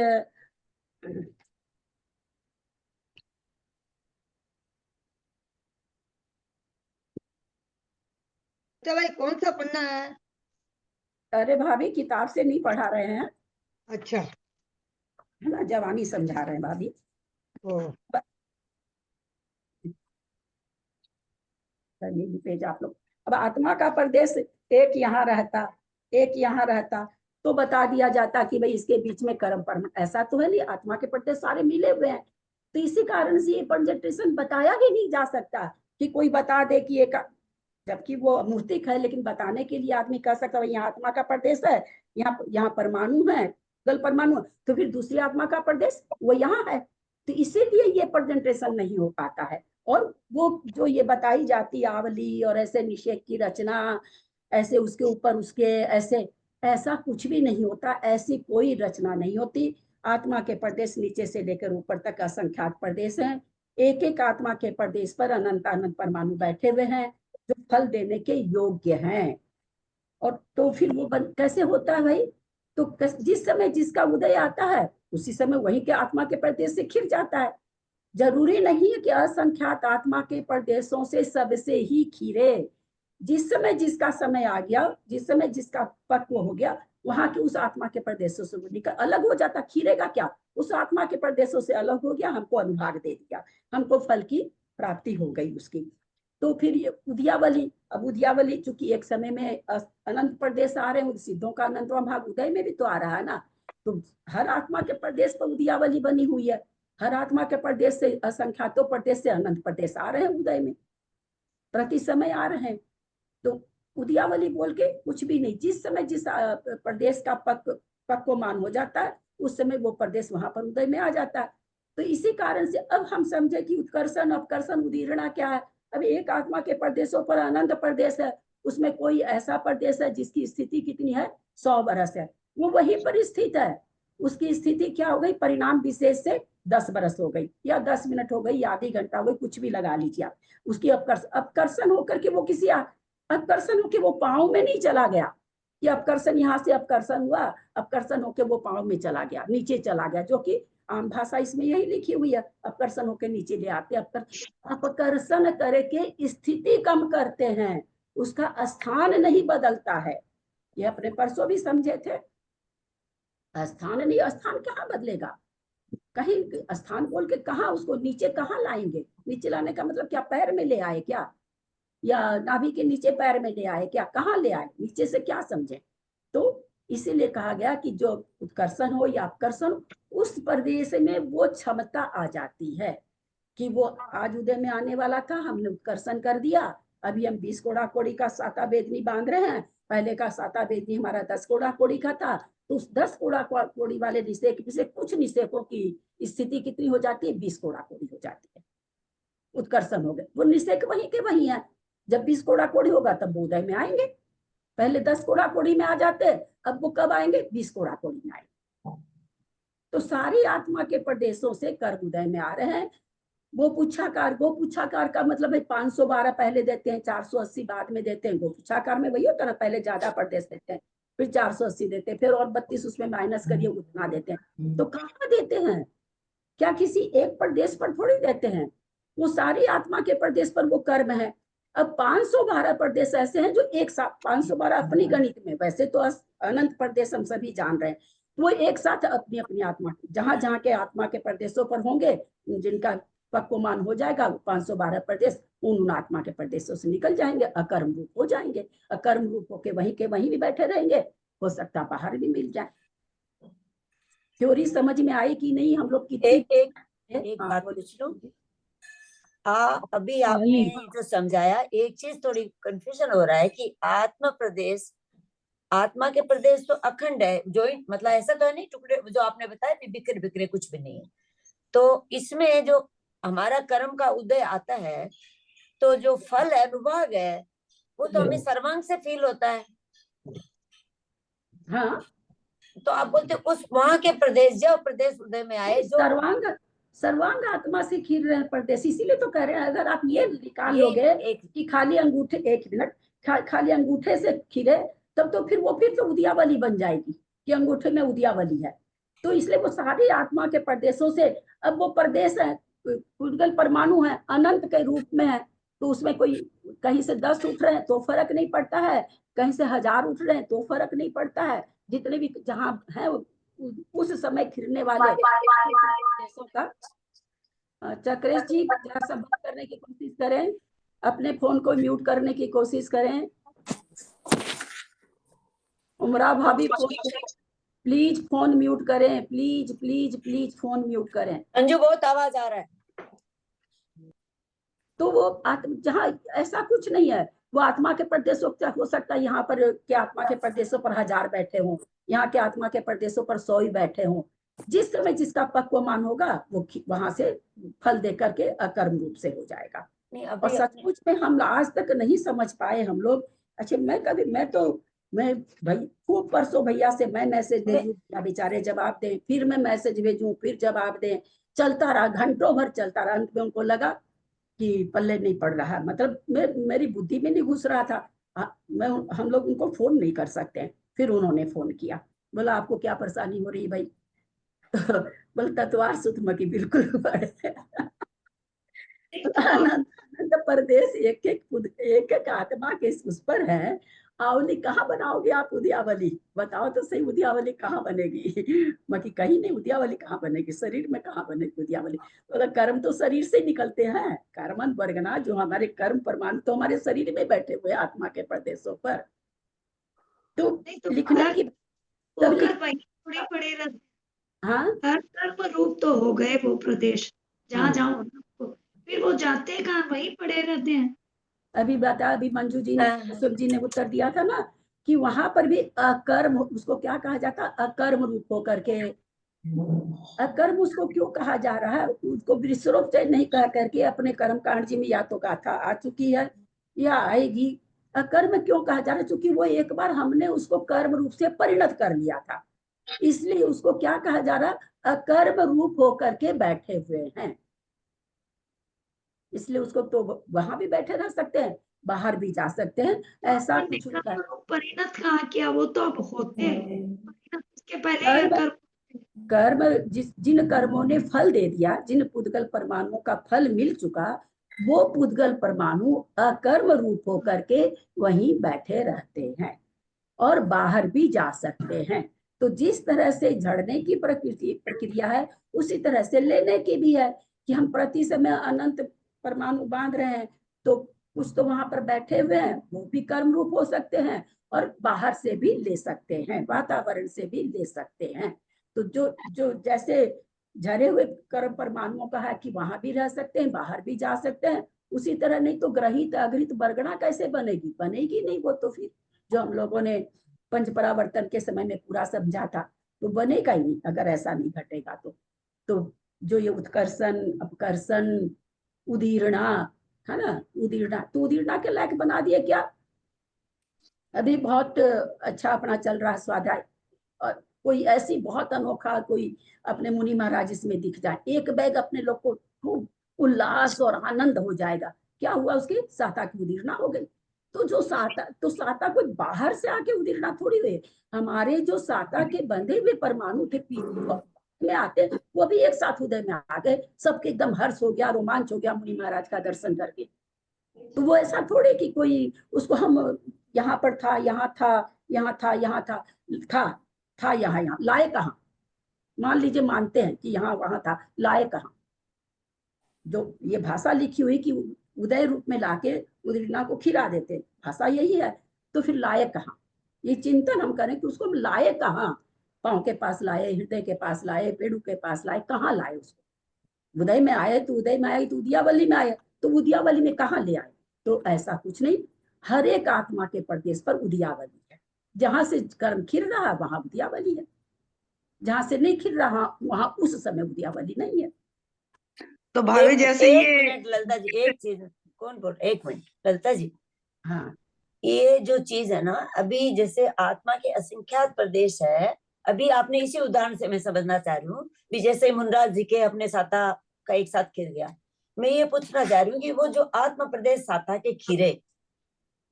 अच्छा भाई कौन सा पन्ना है? अरे भाभी किताब से नहीं पढ़ा रहे हैं, अच्छा है ना, जवानी समझा रहे हैं भाभी। पेज आप लोग। अब आत्मा का प्रदेश एक यहाँ रहता, एक यहाँ रहता, तो बता दिया जाता कि भाई इसके बीच में कर्म परम, ऐसा तो है नहीं, आत्मा के प्रदेश सारे मिले हुए हैं। तो इसी कारण से ये प्रेजेंटेशन बताया ही नहीं जा सकता कि कोई बता दे कि एक, जबकि वो मूर्तिक है, लेकिन बताने के लिए आदमी कह सकता है यहाँ आत्मा का प्रदेश है, यहाँ परमाणु है, गल परमाणु, तो फिर दूसरी आत्मा का प्रदेश वो यहाँ है। तो इसीलिए ये प्रेजेंटेशन नहीं हो पाता है। और वो जो ये बताई जाती आवली और ऐसे निषेध की रचना, ऐसे उसके ऊपर उसके ऐसे, ऐसा कुछ भी नहीं होता, ऐसी कोई रचना नहीं होती। आत्मा के प्रदेश नीचे से लेकर ऊपर तक असंख्यात प्रदेश हैं, एक एक आत्मा के प्रदेश पर अनंत अनंत परमाणु बैठे हुए हैं जो फल देने के योग्य हैं। और तो फिर वो कैसे होता है भाई, तो जिस समय जिसका उदय आता है उसी समय वही के आत्मा के प्रदेश से खिर जाता है। जरूरी नहीं है कि असंख्यात आत्मा के प्रदेशों से सबसे ही खीरे, जिस समय जिसका समय आ गया, जिस समय जिसका पक्व हो गया, वहां के उस आत्मा के प्रदेशों से निकल अलग हो जाता। खीरेगा क्या, उस आत्मा के प्रदेशों से अलग हो गया, हमको अनुभाग दे दिया, हमको फल की प्राप्ति हो गई उसकी। तो फिर ये उद्यावली, अब उद्यावली चूंकि एक समय में अनंत प्रदेश आ रहे हैं, सिद्धों का अनंतवां भाग उदय में भी तो आ रहा है ना, तो हर आत्मा के प्रदेश पर उद्यावली बनी हुई है, हर आत्मा के प्रदेश से असंख्यातों प्रदेश से अनंत प्रदेश आ रहे हैं उदय में, प्रति समय आ रहे हैं। तो उद्यावली बोल के कुछ भी नहीं, जिस समय जिस प्रदेश का पक्वमान हो जाता है उस समय वो प्रदेश वहां पर उदय में आ जाता है। तो इसी कारण से अब हम समझे कि उत्कर्षण अपकर्षण उदीरणा क्या है। अब एक आत्मा के प्रदेशों पर अनंत प्रदेश है, उसमें कोई ऐसा प्रदेश है जिसकी स्थिति कितनी है, 100 बरस है, वो वही पर स्थित है, उसकी स्थिति क्या हो गई, परिणाम विशेष से 10 बरस हो गई, या 10 मिनट हो गई, या आधी घंटा हो गई, कुछ भी लगा लीजिए आप। उसकी अपकर्षण होकर के वो किसी अपकर्षण होकर वो पाँव में नहीं चला गया, कि अपकर्षण यहाँ से अपकर्षण हुआ, अपकर्षण होकर वो पाँव में चला गया, नीचे चला गया, जो कि आम भाषा इसमें यही लिखी हुई है, अपकर्षण होकर नीचे ले आते। अपकर्षण करके स्थिति कम करते हैं, उसका स्थान नहीं बदलता है। ये अपने परसों भी समझे थे, स्थान नहीं, स्थान कहाँ बदलेगा, कहीं स्थान बोल के कहाँ उसको नीचे कहाँ लाएंगे, नीचे लाने का मतलब क्या, पैर में ले आए क्या, या नाभि के नीचे पैर में ले आए क्या, कहाँ ले आए, नीचे से क्या समझे। तो इसीलिए कहा गया कि जो उत्कर्षण हो या अपकर्षण, उस प्रदेश में वो क्षमता आ जाती है कि वो आज उदय में आने वाला था, हमने उत्कर्षण कर दिया, अभी हम 20 कोड़ा कोड़ी का साता बेदनी बांध रहे हैं, पहले का साता बेदनी हमारा 10 कोड़ा कोड़ी का था, तो उस 10 कोड़ा कोड़ी वाले निषेक से कुछ निषेकों की स्थिति कितनी हो जाती है, 20 कोड़ा कोड़ी हो जाती है, उत्कर्षण हो गए, वो निषेक वही के वही है। जब 20 कोड़ा कोड़ी होगा तब वो उदय में आएंगे, पहले 10 कोड़ा कोड़ी में आ जाते, अब वो कब आएंगे, 20 कोड़ा कोड़ी में आएंगे। तो सारी आत्मा के प्रदेशों से कर्म उदय में आ रहे हैं। गोपुच्छाकार का मतलब है 512 पहले देते हैं, 480 बाद में देते हैं। गोपुच्छाकार में वही होता है ना, पहले ज्यादा प्रदेश देते हैं, फिर 480 देते हैं, फिर और 32 उसमें माइनस करिए उतना देते हैं। तो कहाँ देते हैं, क्या किसी एक प्रदेश पर थोड़ी देते हैं, वो सारी आत्मा के प्रदेश पर वो कर्म है। अब 512 प्रदेश ऐसे हैं जो एक साथ, 512 अपनी गणित में, वैसे तो अनंत प्रदेश हम सभी जान रहे हैं, वो एक साथ अपनी अपनी आत्मा, जहां जहां के आत्मा के प्रदेशों पर होंगे, जिनका पक्वमान हो जाएगा, 512 प्रदेश उन आत्मा के प्रदेशों से निकल जाएंगे, अकर्म रूप हो जाएंगे, अकर्म रूप होके वहीं के वहीं भी बैठे रहेंगे, हो सकता बाहर भी मिल जाए। थ्योरी समझ में आई कि नहीं, हम लोग की एक बात पूछ लो, अभी आपने जो समझाया, एक चीज थोड़ी कंफ्यूजन हो रहा है कि आत्म प्रदेश आत्मा के प्रदेश तो अखंड है, जॉइंट, मतलब ऐसा तो है नहीं टुकड़े जो आपने बताया भी बिखरे बिखरे कुछ भी नहीं है। तो इसमें जो हमारा कर्म का उदय आता है, तो जो फल है, अनुभाग है, वो तो हमें सर्वांग से फील होता है। हाँ, तो आप बोलते उस वहां के प्रदेश, जो प्रदेश उदय में आए, जो सर्वांग आत्मा से खीर रहे प्रदेश, इसीलिए तो कह रहे हैं अगर आप ये निकाल लोगे कि खाली अंगूठे, एक मिनट, खाली अंगूठे से खीरे, तब तो फिर तो उद्यावली बन जाएगी कि अंगूठे में उद्यावली है। तो इसलिए वो सारी आत्मा के प्रदेशों से, अब वो प्रदेश है, पुद्गल परमाणु है, अनंत के रूप में है, तो उसमें कोई कहीं से 10 उठ रहे हैं तो फर्क नहीं पड़ता है, कहीं से 1000 उठ रहे हैं तो फर्क नहीं पड़ता है। जितने भी जहां है उस समय खिरने वाले देशों का। चक्रेश जी जरा सा बंद करने की कोशिश करें, अपने फोन को म्यूट करने की कोशिश करें। उमरा भाभी प्लीज फोन म्यूट करें, please please please phone mute करें। अंजू बहुत आवाज आ रहा है। तो वो जहाँ ऐसा कुछ नहीं है, वो आत्मा के प्रदेशों हो सकता है यहाँ पर के आत्मा के प्रदेशों पर 1000 बैठे हों, यहाँ के आत्मा के प्रदेशों पर 100 ही बैठे हों। जिस समय जिसका पक्वमान होगा वो वहां से फल दे करके अकर्म रूप से हो जाएगा। और सचमुच में हम आज तक नहीं समझ पाए हम लोग। अच्छा, मैं भाई खूब परसों भैया से मैं मैसेज भेजूं, बेचारे जवाब दें, फिर मैं मैसेज भेजूं, फिर जवाब दें, चलता रहा, घंटों भर चलता रहा। अंत में उनको लगा कि पल्ले नहीं पड़ रहा है, मतलब मेरी बुद्धि में नहीं घुस रहा था। हम लोग उनको फोन नहीं कर सकते हैं। फिर उन्होंने फोन किया, बोला आपको क्या परेशानी हो रही है भाई? बोल तत्वार सुतम की बिल्कुल आनंद प्रदेश एक एक आत्मा के उस पर है। आवली कहाँ बनाओगे आप उद्यावली? बताओ तो सही, उद्यावली कहाँ बनेगी? बाकी कहीं नहीं, उद्यावली कहाँ बनेगी? शरीर में कहाँ बनेगी उद्यावली? तो कर्म तो शरीर से निकलते हैं, कर्मन वर्गना, जो हमारे कर्म परमाणु तो हमारे शरीर में बैठे हुए आत्मा के प्रदेशों पर। तो लिखने की थोड़ी पड़े रहते। हाँ, हर कर्म रूप तो हो गए वो प्रदेश, जहाँ जाओ फिर वो जाते कहाँ, वहीं पड़े रहते हैं। अभी मंजू जी ने, सुम जी ने उत्तर दिया था ना कि वहां पर भी अकर्म, उसको क्या कहा जाता, अकर्म रूप होकर के। अकर्म उसको क्यों कहा जा रहा है? उसको विश्वरूप से नहीं कह करके अपने कर्म कांड जी में या तो गाथा आ चुकी है या आएगी। अकर्म क्यों कहा जा रहा है? क्योंकि वो एक बार हमने उसको कर्म रूप से परिणत कर लिया था, इसलिए उसको क्या कहा जा रहा, अकर्म रूप होकर के बैठे हुए हैं। इसलिए उसको तो वहां भी बैठे रह सकते हैं, बाहर भी जा सकते हैं, ऐसा कुछ होता है। परिणत कहाँ किया, वो तो अब होते हैं, उसके पहले कर्म जिन कर्मों ने फल दे दिया, जिन पुद्गल परमाणुओं का फल मिल चुका, वो पुद्गल परमाणु अकर्म रूप होकर के वहीं बैठे रहते हैं और बाहर भी जा सकते हैं। तो जिस तरह से झड़ने की प्रक्रिया है, उसी तरह से लेने की भी है कि हम प्रति समय अनंत परमाणु बांध रहे हैं, तो कुछ तो वहां पर बैठे हुए हैं, वो भी कर्म रूप हो सकते हैं और बाहर से भी ले सकते हैं, वातावरण से भी ले सकते हैं। तो जो जैसे झरे हुए कर्म परमाणुओं का है कि वहां भी रह सकते हैं, बाहर भी जा सकते हैं, उसी तरह नहीं तो ग्रहित अग्रहित वर्गणा कैसे बनेगी? बनेगी नहीं। वो तो फिर जो हम लोगों ने पंच परावर्तन के समय में पूरा समझा था, तो बनेगा ही नहीं अगर ऐसा नहीं घटेगा। तो जो ये उत्कर्षण, अपकर्षण, उदीर्णा है ना, उदीर्णा, तो उदीर्णा के लायक बना दिए क्या? अभी बहुत अच्छा अपना चल रहा स्वाध्याय, और कोई ऐसी बहुत अनोखा कोई अपने मुनि महाराज इसमें दिख जाए, एक बैग अपने लोग को खूब उल्लास और आनंद हो जाएगा। क्या हुआ? उसकी साता की उदीर्णा हो गई। तो जो साता कोई बाहर से आके उदीर्णा थोड़ी हुई, हमारे जो साता के बंधे हुए परमाणु थे में आते, वो भी एक साथ उदय में आ गए। सबके एकदम हर्ष हो गया, रोमांच हो गया मुनि महाराज का दर्शन करके। तो वो ऐसा थोड़े कि कोई उसको हम यहाँ पर था, यहाँ था, यहाँ था, यहाँ था यहाँ लाए कहाँ? मान लीजिए मानते हैं कि यहाँ वहां था, लाए कहाँ? जो ये भाषा लिखी हुई कि उदय रूप में लाके उदीर्णा को खिला देते, भाषा यही है, तो फिर लाए कहाँ? ये चिंतन हम करें कि उसको लाए कहाँ? पांव के पास लाए, हृदय के पास लाए, पेड़ू के पास लाए, कहाँ लाए उसको? उदय में आए तो उदय में आए, तो उद्यावली में आए तो उद्यावली में कहाँ ले आए? तो ऐसा कुछ नहीं, हर एक आत्मा के प्रदेश पर उद्यावली है। जहां से कर्म खिल रहा वहां उद्यावली है, जहां से नहीं खिल रहा वहां उस समय उद्यावली नहीं है। तो भाभी जैसे एक ये मिनट ललिता जी, एक चीज, कौन बोल, एक मिनट ललिता जी, हाँ ये जो चीज है ना, अभी जैसे आत्मा के असंख्यात प्रदेश है, अभी आपने इसी उदाहरण से मैं समझना चाह रही हूँ भी, जैसे मुनराज जी के अपने साता का एक साथ खिल गया, मैं ये पूछना चाह रही हूँ कि वो जो आत्मा प्रदेश साता के खीरे,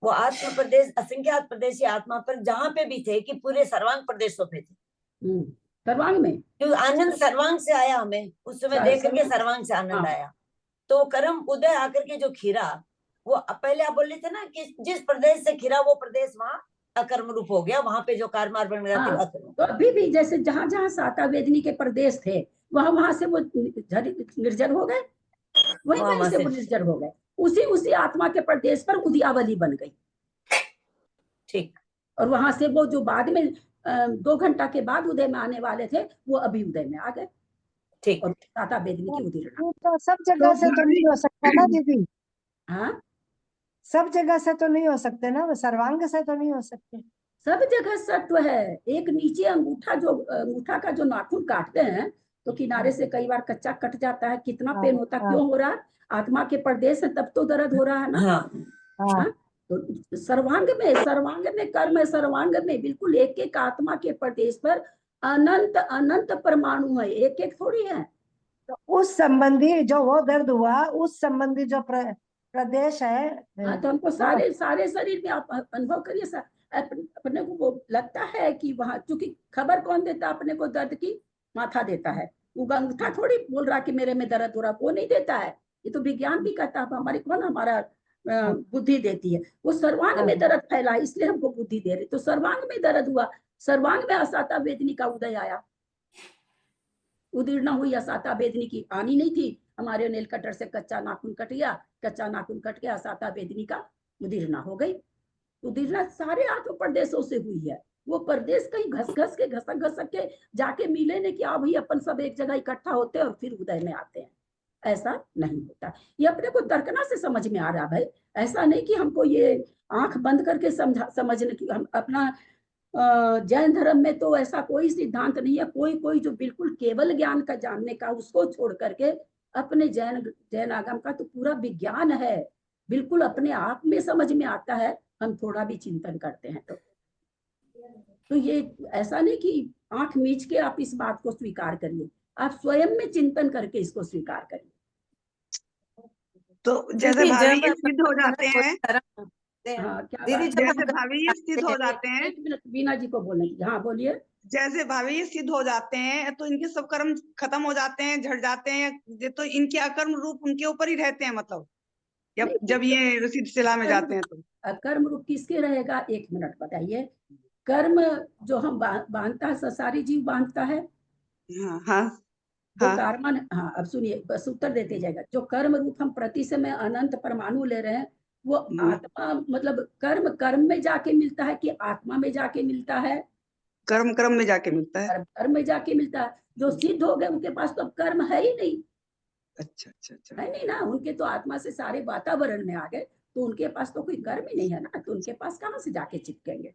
वो आत्मा प्रदेश असंख्यात प्रदेशी आत्मा पर जहां पे भी थे कि पूरे सर्वांग प्रदेशों पे थे, सर्वांग में, क्योंकि आनंद सर्वांग से आया, हमें उस समय देख करके सर्वांग से आनंद हाँ। आया। तो कर्म उदय आकर के जो खीरा, वो पहले आप बोल रहे थे ना कि जिस प्रदेश से खीरा वो प्रदेश वहां अकर्म रूप हो गया, वहां पे जो कार्मार बन गया हाँ, तो अभी भी जैसे जहां जहां साता वेदनी के प्रदेश थे वहां वहां से वो निर्जर हो गए, वहीं वहीं से वो निर्जर हो गए, उसी उसी आत्मा के प्रदेश पर उद्यावली बन गई। ठीक। और वहां से वो जो बाद में 2 घंटा के बाद उदय में आने वाले थे वो अभी उदय में आ गए। ठीक। और साता वेदनी की उदीर्ण। तो सब जगह से तो नहीं हो सकता ना दीदी, हाँ सब जगह से तो नहीं हो सकते ना, सर्वांग से तो नहीं हो सकते। सब जगह सत्व है। एक नीचे अंगूठा का जो नाखून काटते हैं तो किनारे से कई बार कच्चा कट जाता है, कितना पेन होता है, क्यों हो रहा है? आत्मा के प्रदेश है तब तो दर्द हो रहा है ना। हाँ? तो सर्वांग में कर्म है, सर्वांग में बिल्कुल एक एक आत्मा के प्रदेश पर अनंत अनंत परमाणु है, एक एक थोड़ी है। तो उस संबंधी जो वो दर्द हुआ, उस संबंधी जो प्रदेश है, तो हमको सारे सारे शरीर में आप अनुभव करिए, अपने को वो लगता है कि वहां, क्योंकि खबर कौन देता अपने को दर्द की? माथा देता है। वो अंगूठा थोड़ी बोल रहा कि मेरे में दर्द हो रहा, वो नहीं देता है। ये तो विज्ञान भी कहता है, हमारी कौन हमारा बुद्धि देती है। वो सर्वांग में दर्द फैला इसलिए हमको बुद्धि दे रही। तो सर्वांग में दर्द हुआ, सर्वांग में असाता वेदनी का उदय आया, उदीर्ण हुई। असाता वेदनी की आनी नहीं थी, हमारे नेल कटर से कच्चा नाखून कट गया, कच्चा नाखून कट गया, असाता वेदनी का उदीर्ण हो गई। उदीर्ण सारे 8 प्रदेशों से हुई है। वो प्रदेश कहीं घस घसक के जाके मिले नहीं कि आ भाई अपन सब एक जगह इकट्ठा होते हैं और फिर उदय में आते हैं, ऐसा नहीं होता। ये अपने को दर्कना से समझ में आ रहा भाई, ऐसा नहीं कि हमको ये आंख बंद करके समझने की। हम अपना जैन धर्म में तो ऐसा कोई सिद्धांत नहीं है, कोई जो बिल्कुल केवल ज्ञान का जानने का, उसको छोड़ करके अपने जैन आगम का तो पूरा विज्ञान है, बिल्कुल अपने आप में समझ में आता है, हम थोड़ा भी चिंतन करते हैं तो ये ऐसा नहीं कि आंख मीच के आप इस बात को स्वीकार करिए, आप स्वयं में चिंतन करके इसको स्वीकार करिए। तो जैसे भाभी ये सिद्ध हो जाते हैं, हाँ क्या दीदी, जैसे भाभी ये सिद्ध हो जाते हैं, 1 मिनट बीना जी को बोलने की। हाँ बोलिए। जैसे भाभी ये सिद्ध हो जाते हैं तो इनके सब कर्म खत्म हो जाते हैं, झड़ जाते हैं, तो इनके अकर्म रूप उनके ऊपर ही रहते हैं, मतलब जब ये सिद्ध शिला में जाते हैं तो कर्म रूप किसके रहेगा? 1 मिनट बताइए। कर्म जो हम बांधता है, सारी जीव बांधता है। हाँ। कार्मन, हाँ अब सुनिए, बस उत्तर देते जाएगा। जो कर्म रूप हम प्रति समय अनंत परमाणु ले रहे हैं, वो आत्मा, मतलब कर्म में जाके मिलता है कि आत्मा में जाके मिलता है? कर्म में जाके मिलता है। कर्म में जाके मिलता है। जो सिद्ध हो गए उनके पास तो अब कर्म है ही नहीं। अच्छा है नहीं ना, उनके तो आत्मा से सारे वातावरण में आ गए, तो उनके पास तो कोई कर्म ही नहीं है ना, तो उनके पास कहाँ से जाके चिपकेंगे?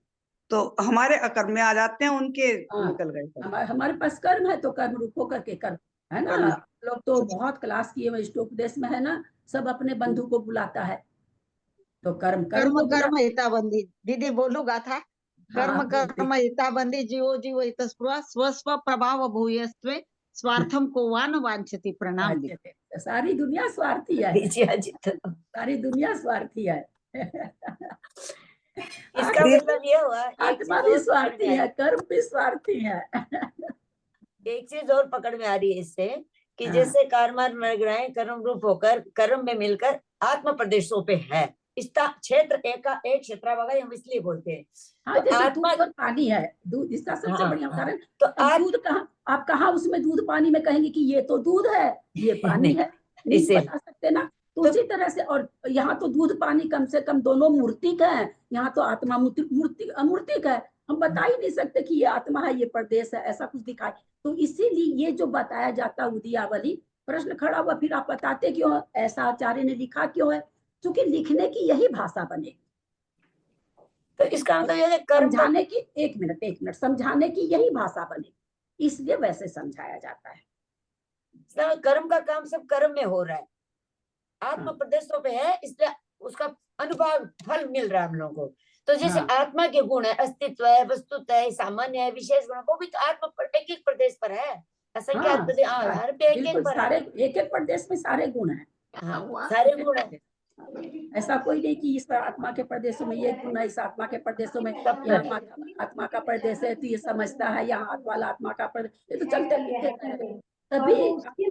तो हमारे अकर्म में आ जाते हैं, उनके निकल गए। हमारे पास कर्म है तो कर्म रूप होकर के कर्म है ना। लोग तो बहुत क्लास किए हुए, उपदेश में है ना, सब अपने बंधु को बुलाता है, तो कर्म हिताबंदी दीदी बोलूंगा था। कर्म हिताबंदी जीवो जीव हितस्पृहा स्वस्व प्रभाव भूयस्त्वे स्वार्थम को वान वांछति प्रणाम। सारी दुनिया स्वार्थी है, सारी दुनिया स्वार्थी है। इसका मतलब ये हुआ, आत्मा भी स्वार्थी है, कर्म भी स्वार्थी है। एक चीज और पकड़ में आ रही है इससे कि जैसे कार्मार मृगराएं कर्म रूप होकर कर्म में मिलकर आत्म प्रदेशों पे है। इसका क्षेत्र एक क्षेत्र हम इसलिए बोलते हैं। हाँ, तो आत्मा दूध पानी है, दूध इसका सबसे बढ़िया उदाहरण। तो दूध कहाँ, आप कहाँ उसमें दूध पानी में कहेंगे कि ये तो दूध है, ये पानी है, नहीं बता सकते ना। तो उसी तरह से, और यहाँ तो दूध पानी कम से कम दोनों मूर्तिक है, यहाँ तो आत्मा अमूर्तिक है। हम बता ही नहीं सकते कि ये आत्मा है, ये प्रदेश है, ऐसा कुछ दिखाए। तो इसीलिए ये जो बताया जाता उद्यावली, प्रश्न खड़ा हुआ फिर आप बताते क्यों, ऐसा आचार्य ने लिखा क्यों है? क्योंकि लिखने की यही भाषा बनेगी। तो इसका मतलब ये है कर्म समझाने की, एक मिनट, समझाने की यही भाषा बने, इसलिए वैसे समझाया जाता है। कर्म का काम सब कर्म में हो रहा है, आत्मा प्रदेशों पे है, इसलिए उसका अनुभव फल मिल रहा है हम लोगों को। तो जैसे आत्मा के गुण है, अस्तित्व है, वस्तुत्व है, सामान्य है, विशेष गुण, वो भी तो आत्मा पर एक एक प्रदेश पर है, असंख्य प्रदेश, हर पे एक एक पर सारे है, एक एक प्रदेश में सारे गुण हैं। सारे गुण है। ऐसा कोई नहीं कि इस आत्मा के प्रदेशों में ये गुण है, इस आत्मा के प्रदेशों में यहाँ आत्मा का प्रदेश है तो ये समझता है, यहाँ हाथ वाला आत्मा का प्रदेश, ये तो चलते रहते हैं। तभी यहाँ के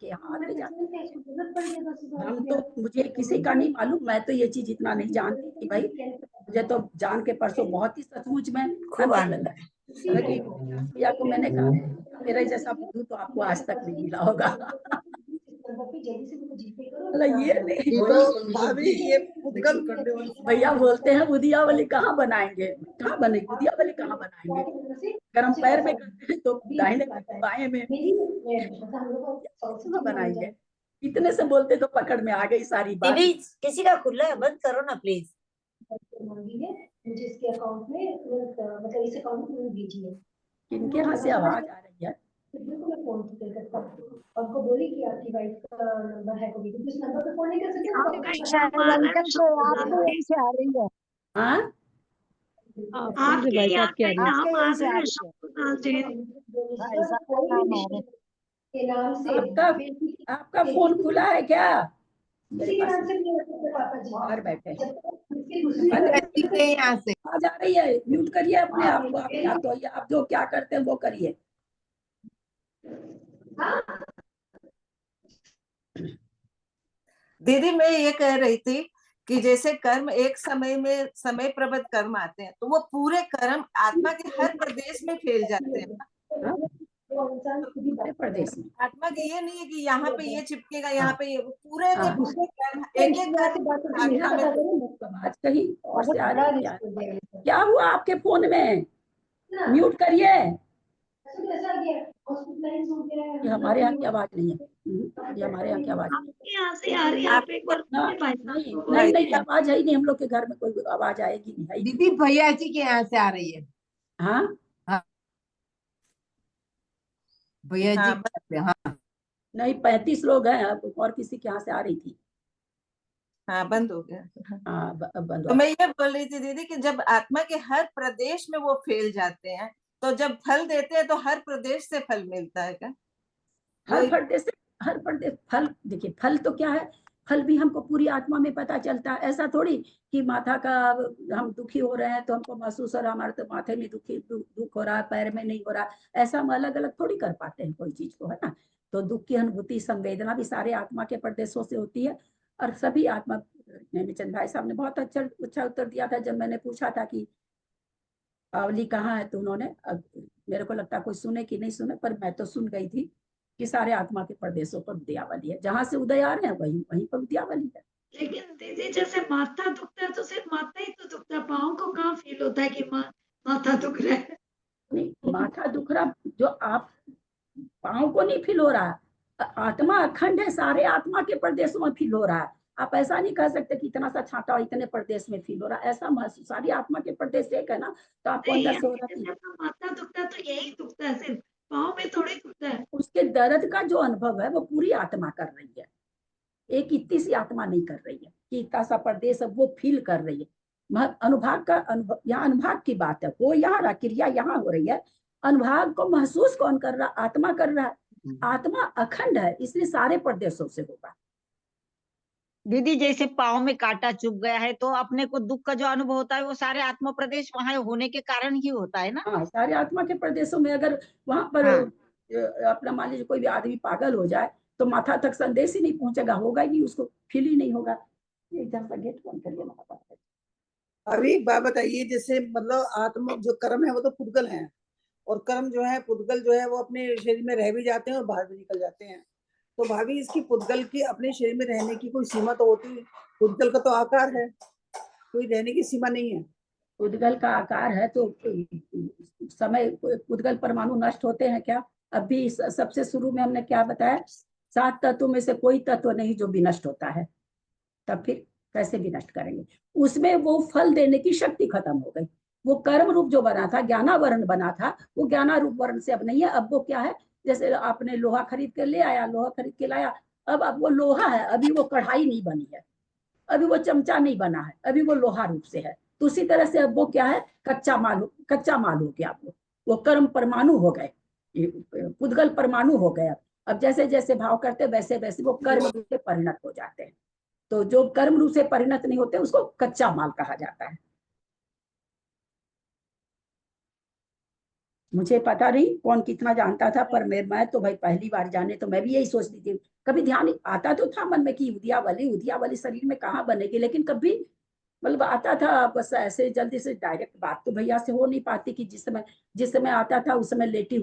आते जाते हैं। हम तो, मुझे किसी का नहीं मालूम, मैं तो ये चीज इतना नहीं जानती कि भाई, मुझे तो जान के परसों बहुत ही सचमुच में खूब आनंद है। भैया को मैंने कहा मेरा जैसा बुद्धू तो आपको आज तक नहीं मिला होगा। ये नहीं, भैया बोलते हैं बुधियावली कहाँ बनाएंगे, कहाँ बनेगी बुधियावली, कहाँ बनाएंगे, अगर हम पैर में करते हैं तो दाहिने बाएं में बनाएंगे। इतने से बोलते तो पकड़ में आ गई सारी बात। दीदी किसी का खुला है, बंद करो ना प्लीज। मुझे इसके अकाउंट में मतलब इस अकाउंट में दीजिए। किनके यहाँ से आवाज आ रही है? मैं फोन करता हूँ, आपको बोली कि आपकी वाइफ का नंबर है, कोई इस नंबर पे फोन नहीं कर सकते। से आ रही है। हाँ, आपके यहाँ पे नाम आ रहा है आपका फोन खुला है क्या? इसी के नाम से पापा जी बाहर बैठे यहाँ से आ जा रही है, म्यूट करिए अपने आप को, आप जो क्या करते हैं वो करिए। दीदी मैं ये कह रही थी कि जैसे कर्म एक समय में समय प्रबद्ध कर्म आते हैं, तो वो पूरे कर्म आत्मा के हर प्रदेश में फैल जाते हैं। प्रदेश में आत्मा की ये नहीं है कि यहाँ पे ये चिपकेगा, यहाँ पे ये, पूरे के पूरे कर्म एक एक आत्मा में। आज कहीं और से आ रही है, क्या हुआ आपके फोन में? म्यूट करिए। ये हमारे यहाँ की आवाज नहीं है, ये हमारे यहाँ की आवाज यहाँ से आ रही है। आप एक बार नहीं आवाज है ही नहीं, हम लोग के घर में कोई आवाज आएगी नहीं। दीदी भैया जी के यहाँ से आ रही है। हाँ भैया जी, हाँ नहीं 35 लोग हैं, और किसी के यहाँ से आ रही थी। हाँ बंद हो गया। हाँ बंद। तो मैं ये बोल रही थी दीदी कि जब आत्मा के हर प्रदेश में वो फैल जाते हैं, तो जब फल देते हैं तो हर प्रदेश से फल मिलता है क्या? हर प्रदेश फल, देखिए फल तो क्या है, फल भी हमको पूरी आत्मा में पता चलता है। ऐसा थोड़ी कि माथा का हम दुखी हो रहे हैं तो हमको महसूस हो रहा है हमारे तो माथे में दुख हो रहा है, पैर में नहीं हो रहा, ऐसा हम अलग अलग थोड़ी कर पाते हैं कोई चीज को, है ना। तो दुख की अनुभूति संवेदना भी सारे आत्मा के प्रदेशों से होती है। और सभी आत्मा, नेमीचंद भाई साहब ने बहुत अच्छा उत्तर दिया था जब मैंने पूछा था कि आवली कहाँ है, तो उन्होंने, मेरे को लगता है कोई सुने कि नहीं सुने, पर मैं तो सुन गई थी कि सारे आत्मा के प्रदेशों पर उद्यावली है, जहां से उदय आ रहे हैं वहीं पर उद्यावली है। लेकिन दीदी जैसे माथा दुखता है तो सिर्फ माथा ही तो दुखता है, पाँव को कहाँ फील होता है कि माथा दुख रहा है? नहीं, माथा दुख रहा जो आप पाँव को नहीं फील हो रहा, आत्मा अखंड है, सारे आत्मा के प्रदेशों में फील हो रहा है। आप ऐसा नहीं कह सकते कि इतना सा छांटा इतने प्रदेश में फील हो रहा है, ऐसा महसूस, सारी आत्मा के प्रदेश एक है ना, तो आपको अंदर से हो रहा है। माथा दुखता है तो यही दुखता है, सिर्फ पाँव में थोड़ी दुखता है। उसके दर्द का जो अनुभव है वो पूरी आत्मा कर रही है, एक इतनी सी आत्मा नहीं कर रही है कि इतना सा प्रदेश वो फील कर रही है। अनुभाग का अनुभव, यहाँ अनुभाग की बात है, वो यहाँ रहा, क्रिया यहाँ हो रही है, अनुभाग को महसूस कौन कर रहा? आत्मा कर रहा है। आत्मा अखंड है, इसलिए सारे प्रदेशों से होगा। दीदी जैसे पाँव में कांटा चुभ गया है तो अपने को दुख का जो अनुभव होता है वो सारे आत्मा प्रदेश वहां होने के कारण ही होता है ना। हाँ, सारे आत्मा के प्रदेशों में अगर वहां पर अपना मान लीजिए कोई भी आदमी पागल हो जाए तो माथा तक संदेश ही नहीं पहुंचेगा, होगा ही नहीं, उसको फील ही नहीं होगा। एकदम सा गेट बंद करिए। अभी बात बताइए, जैसे मतलब आत्मा जो कर्म है वो तो पुद्गल है, और कर्म जो है पुद्गल जो है वो अपने शरीर में रह भी जाते हैं और बाहर भी निकल जाते हैं। तो भाभी इसकी पुद्गल की अपने शरीर में रहने की कोई सीमा तो होती है? पुद्गल का तो आकार है, कोई रहने की सीमा नहीं है। पुद्गल का आकार है तो समय, पुद्गल परमाणु नष्ट होते हैं क्या? अभी सबसे शुरू में हमने क्या बताया, 7 तत्वों में से कोई तत्व नहीं जो विनष्ट होता है। तब फिर कैसे भी नष्ट करेंगे। उसमें वो फल देने की शक्ति खत्म हो गई। वो कर्म रूप जो बना था, ज्ञानावरण बना था, वो ज्ञानारूप वर्ण से अब नहीं है। अब वो क्या है, जैसे आपने लोहा खरीद के ले आया, लोहा खरीद के लाया, अब वो लोहा है, अभी वो कढ़ाई नहीं बनी है, अभी वो चमचा नहीं बना है, अभी वो लोहा रूप से है। तो उसी तरह से अब वो क्या है, कच्चा माल हो गया। वो कर्म परमाणु हो गए, पुद्गल परमाणु हो गए। अब जैसे जैसे भाव करते वैसे वैसे वो कर्म रूप से परिणत हो जाते हैं। तो जो कर्म रूप से परिणत नहीं होते उसको कच्चा माल कहा जाता है। मुझे पता नहीं कौन कितना जानता था, पर मैं तो भाई पहली बार जाने, तो मैं भी यही सोचती थी। कभी ध्यान आता तो था मन में कि उद्यावली शरीर में कहाँ बनेगी, लेकिन कभी मतलब आता था बस ऐसे जल्दी से डायरेक्ट बात तो भैया से हो नहीं पाती कि जिस समय आता था उस समय लेटी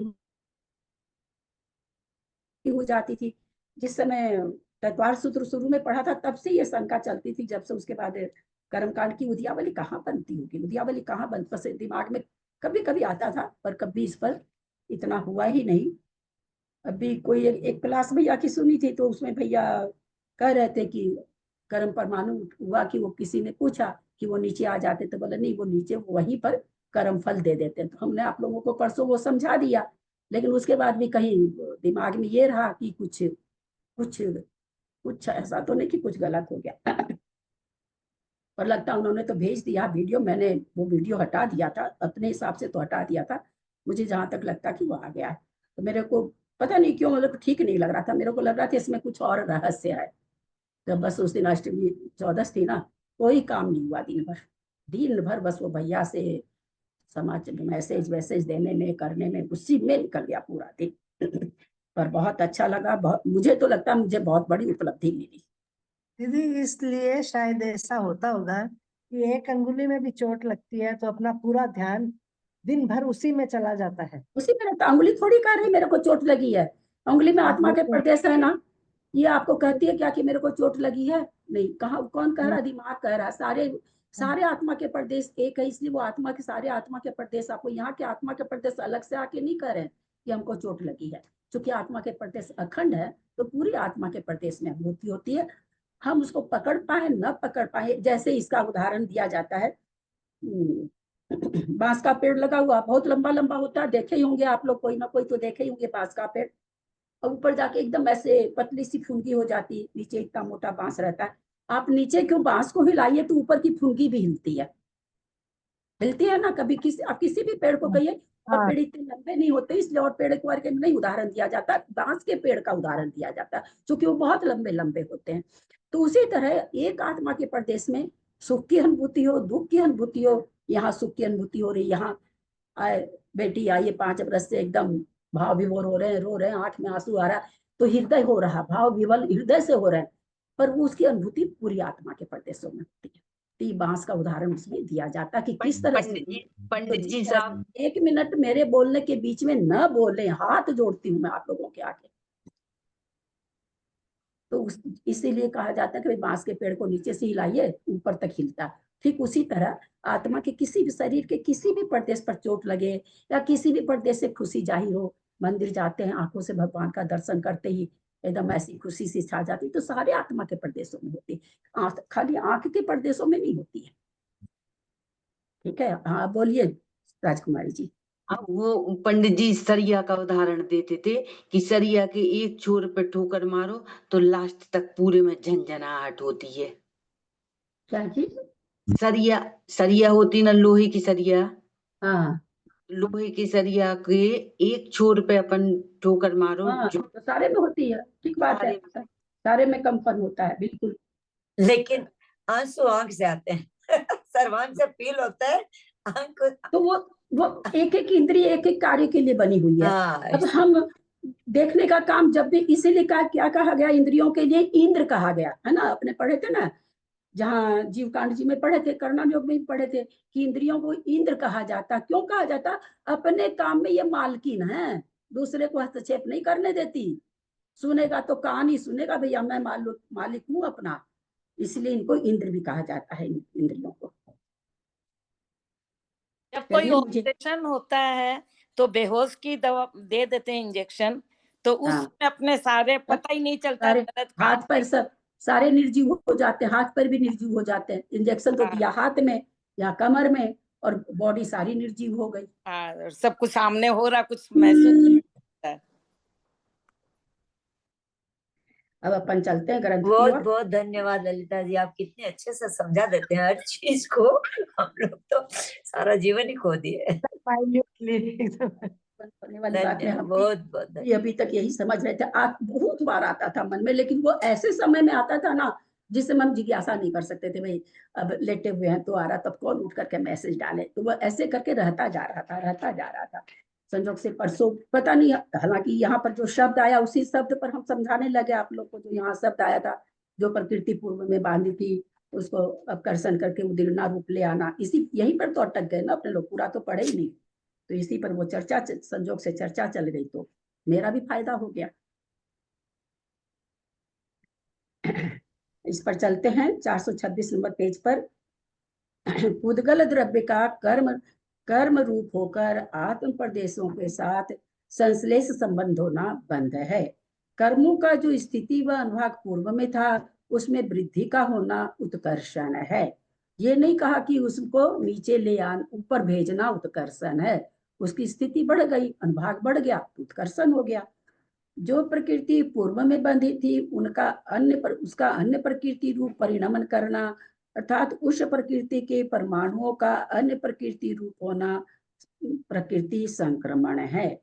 हो जाती थी। जिस समय तत्वार सूत्र शुरू में पढ़ा था तब से ये शंका चलती थी, जब से उसके बाद कर्मकांड की उद्यावली कहाँ बनती होगी, उद्यावली कहाँ बन, बस दिमाग में कभी कभी आता था, पर कभी इस पर इतना हुआ ही नहीं। अभी कोई एक क्लास भैया की सुनी थी, तो उसमें भैया कह रहे थे कि कर्म परमाणु हुआ, कि वो किसी ने पूछा कि वो नीचे आ जाते, तो बोला नहीं, वो नीचे वहीं पर कर्म फल दे देते हैं। तो हमने आप लोगों को परसों वो समझा दिया, लेकिन उसके बाद भी कहीं दिमाग में ये रहा कि कुछ ऐसा तो नहीं कि कुछ गलत हो गया। पर लगता उन्होंने तो भेज दिया वीडियो, मैंने वो वीडियो हटा दिया था अपने हिसाब से, तो हटा दिया था। मुझे जहां तक लगता कि वो आ गया है, तो मेरे को पता नहीं क्यों मतलब ठीक नहीं लग रहा था, मेरे को लग रहा था इसमें कुछ और रहस्य है। तो बस उस दिन अष्टमी चौदस थी ना, कोई काम नहीं हुआ दिन भर बस वो भैया से समाचार मैसेज देने में करने में उसी में निकल गया पूरा दिन। पर बहुत अच्छा लगा, मुझे तो लगता है मुझे बहुत बड़ी उपलब्धि मिली। दीदी इसलिए शायद ऐसा होता होगा कि एक अंगुली में भी चोट लगती है तो अपना पूरा ध्यान दिन भर उसी में चला जाता है। उसी में रहता, अंगुली थोड़ी कह रही मेरे को चोट लगी है, अंगुली में आत्मा के प्रदेश है ना। ये आपको कहती है क्या कि मेरे को चोट लगी है? नहीं, कहा, कौन कह रहा? दिमाग कह रहा। सारे आत्मा के प्रदेश एक है, इसलिए वो आत्मा के सारे आत्मा के प्रदेश आपको यहाँ के आत्मा के प्रदेश अलग से आके नहीं कह रहे कि हमको चोट लगी है। क्योंकि आत्मा के प्रदेश अखंड है, तो पूरी आत्मा के प्रदेश में अनुभूति होती है। हम उसको पकड़ पाए न पकड़ पाए, जैसे इसका उदाहरण दिया जाता है, बांस का पेड़ लगा हुआ बहुत लंबा लंबा होता है, देखे ही होंगे आप लोग, कोई ना कोई तो देखे ही होंगे बांस का पेड़। और ऊपर जाके एकदम ऐसे पतली सी फुनगी हो जाती, नीचे इतना मोटा बांस रहता है। आप नीचे क्यों बांस को हिलाइए तो ऊपर की फुनगी भी हिलती है ना। कभी आप किसी भी पेड़ को कहिए, और पेड़ इतने लंबे नहीं होते, इसलिए और पेड़ के नहीं उदाहरण दिया जाता, बांस के पेड़ का उदाहरण दिया जाता है, क्योंकि वो बहुत लंबे लंबे होते हैं। तो उसी तरह एक आत्मा के प्रदेश में सुख की अनुभूति हो, दुख की अनुभूति हो, यहाँ सुख की अनुभूति हो रही, यहाँ आए बेटी आई 5 बरस से एकदम भाव विभोर हो रहे हैं, रो रहे हैं, आंख में आंसू आ रहा है, तो हृदय हो रहा, भाव विवल हृदय से हो रहे हैं, पर वो उसकी अनुभूति पूरी आत्मा के प्रदेशों में होती है। तो बांस का उदाहरण उसमें दिया जाता कि किस तरह से। पंडित जी साहब, 1 मिनट मेरे बोलने के बीच में न बोले, हाथ जोड़ती हूँ मैं आप लोगों के आगे। तो इसीलिए कहा जाता है कि बांस के पेड़ को नीचे से हिलाइए, ऊपर तक हिलता। ठीक उसी तरह आत्मा के किसी भी शरीर के किसी भी प्रदेश पर चोट लगे, या किसी भी प्रदेश से खुशी जाहिर हो, मंदिर जाते हैं, आंखों से भगवान का दर्शन करते ही एकदम ऐसी खुशी सी छा जाती, तो सारे आत्मा के प्रदेशों में होती है, खाली आंख के प्रदेशों में नहीं होती है। ठीक है, हाँ बोलिए राजकुमारी जी। अब वो पंडित जी सरिया का उदाहरण देते थे कि सरिया के एक छोर पे ठोकर मारो तो लास्ट तक पूरे में झंझनाहट होती है। क्या चीज? सरिया होती ना, लोहे की सरिया। हाँ, लोहे की सरिया के एक छोर पे अपन ठोकर मारो, हाँ, जो तो सारे में होती है। ठीक बात है, सारे में कंपन होता है, बिल्कुल। लेकिन आंसू आंख से आते हैं। सर्वांग से फील होता है, आंख तो वो एक एक इंद्रिय एक एक कार्य के लिए बनी हुई है। अब हम देखने का काम जब भी, इसीलिए क्या कहा गया, इंद्रियों के लिए इंद्र कहा गया है ना। अपने पढ़े थे ना, जहाँ जीव कांड जी में पढ़े थे, कर्णन योग में भी पढ़े थे कि इंद्रियों को इंद्र कहा जाता। क्यों कहा जाता? अपने काम में ये मालकिन है, दूसरे को हस्तक्षेप नहीं करने देती। सुनेगा तो कहानी सुनेगा, भैया मैं मालिक हूँ अपना, इसलिए इनको इंद्र भी कहा जाता है, इंद्रियों को। जब कोई ऑपरेशन होता है तो बेहोश की दवा दे देते हैं, इंजेक्शन, तो उसमें अपने सारे पता ही नहीं चलता, दर्द हाथ पैर सब सारे निर्जीव हो जाते हैं, हाथ पैर भी निर्जीव हो जाते हैं। इंजेक्शन तो दिया हाथ में या कमर में और बॉडी सारी निर्जीव हो गई। हाँ, सब कुछ सामने हो रहा, कुछ महसूस नहीं होता है। अब अपन चलते हैं ग्रंथ की बहुत ओर। बहुत धन्यवाद ललिता जी, आप कितने अच्छे से समझा देते हैं हर चीज को। हम लोग तो सारा जीवन ही खो दिए। करने वाली बात में हम बहुत बहुत भी अभी तक यही समझ रहे थे। बहुत बार आता था मन में, लेकिन वो ऐसे समय में आता था ना जिस समय हम जिज्ञासा नहीं कर सकते थे, भाई अब लेटे हुए हैं तो आ रहा, तब कौन उठ करके मैसेज डाले, तो वो ऐसे करके रहता जा रहा था। संजोग से परसों पता नहीं, हालांकि यहाँ पर जो शब्द आया उसी शब्द पर हम समझाने लगे आप लोग को। जो यहाँ शब्द आया था, जो प्रकृति पूर्व में बांधी थी उसको अपकर्षण करके उदीर्णा रूप ले आना, इसी यहीं पर तो अटक गए ना अपने लोग, पूरा तो पढ़े ही नहीं। तो इसी पर वो चर्चा, संजोग से चर्चा चल गई, तो मेरा भी फायदा हो गया। इस पर चलते हैं 426 नंबर पेज पर। पुद्गल द्रव्य का कर्म रूप होकर आत्म प्रदेशों के साथ संश्लेष संबंध होना बंद है। कर्मों का जो स्थिति व अनुभाग पूर्व में था उसमें वृद्धि का होना उत्कर्षण है। ये नहीं कहा कि उसको नीचे ले आना, ऊपर भेजना उत्कर्षण है। उसकी स्थिति बढ़ गई, अनुभाग बढ़ गया, उत्कर्षण हो गया। जो प्रकृति पूर्व में बंधी थी उसका अन्य प्रकृति रूप परिणमन करना, अर्थात उस प्रकृति के परमाणुओं का अन्य प्रकृति रूप होना प्रकृति संक्रमण है।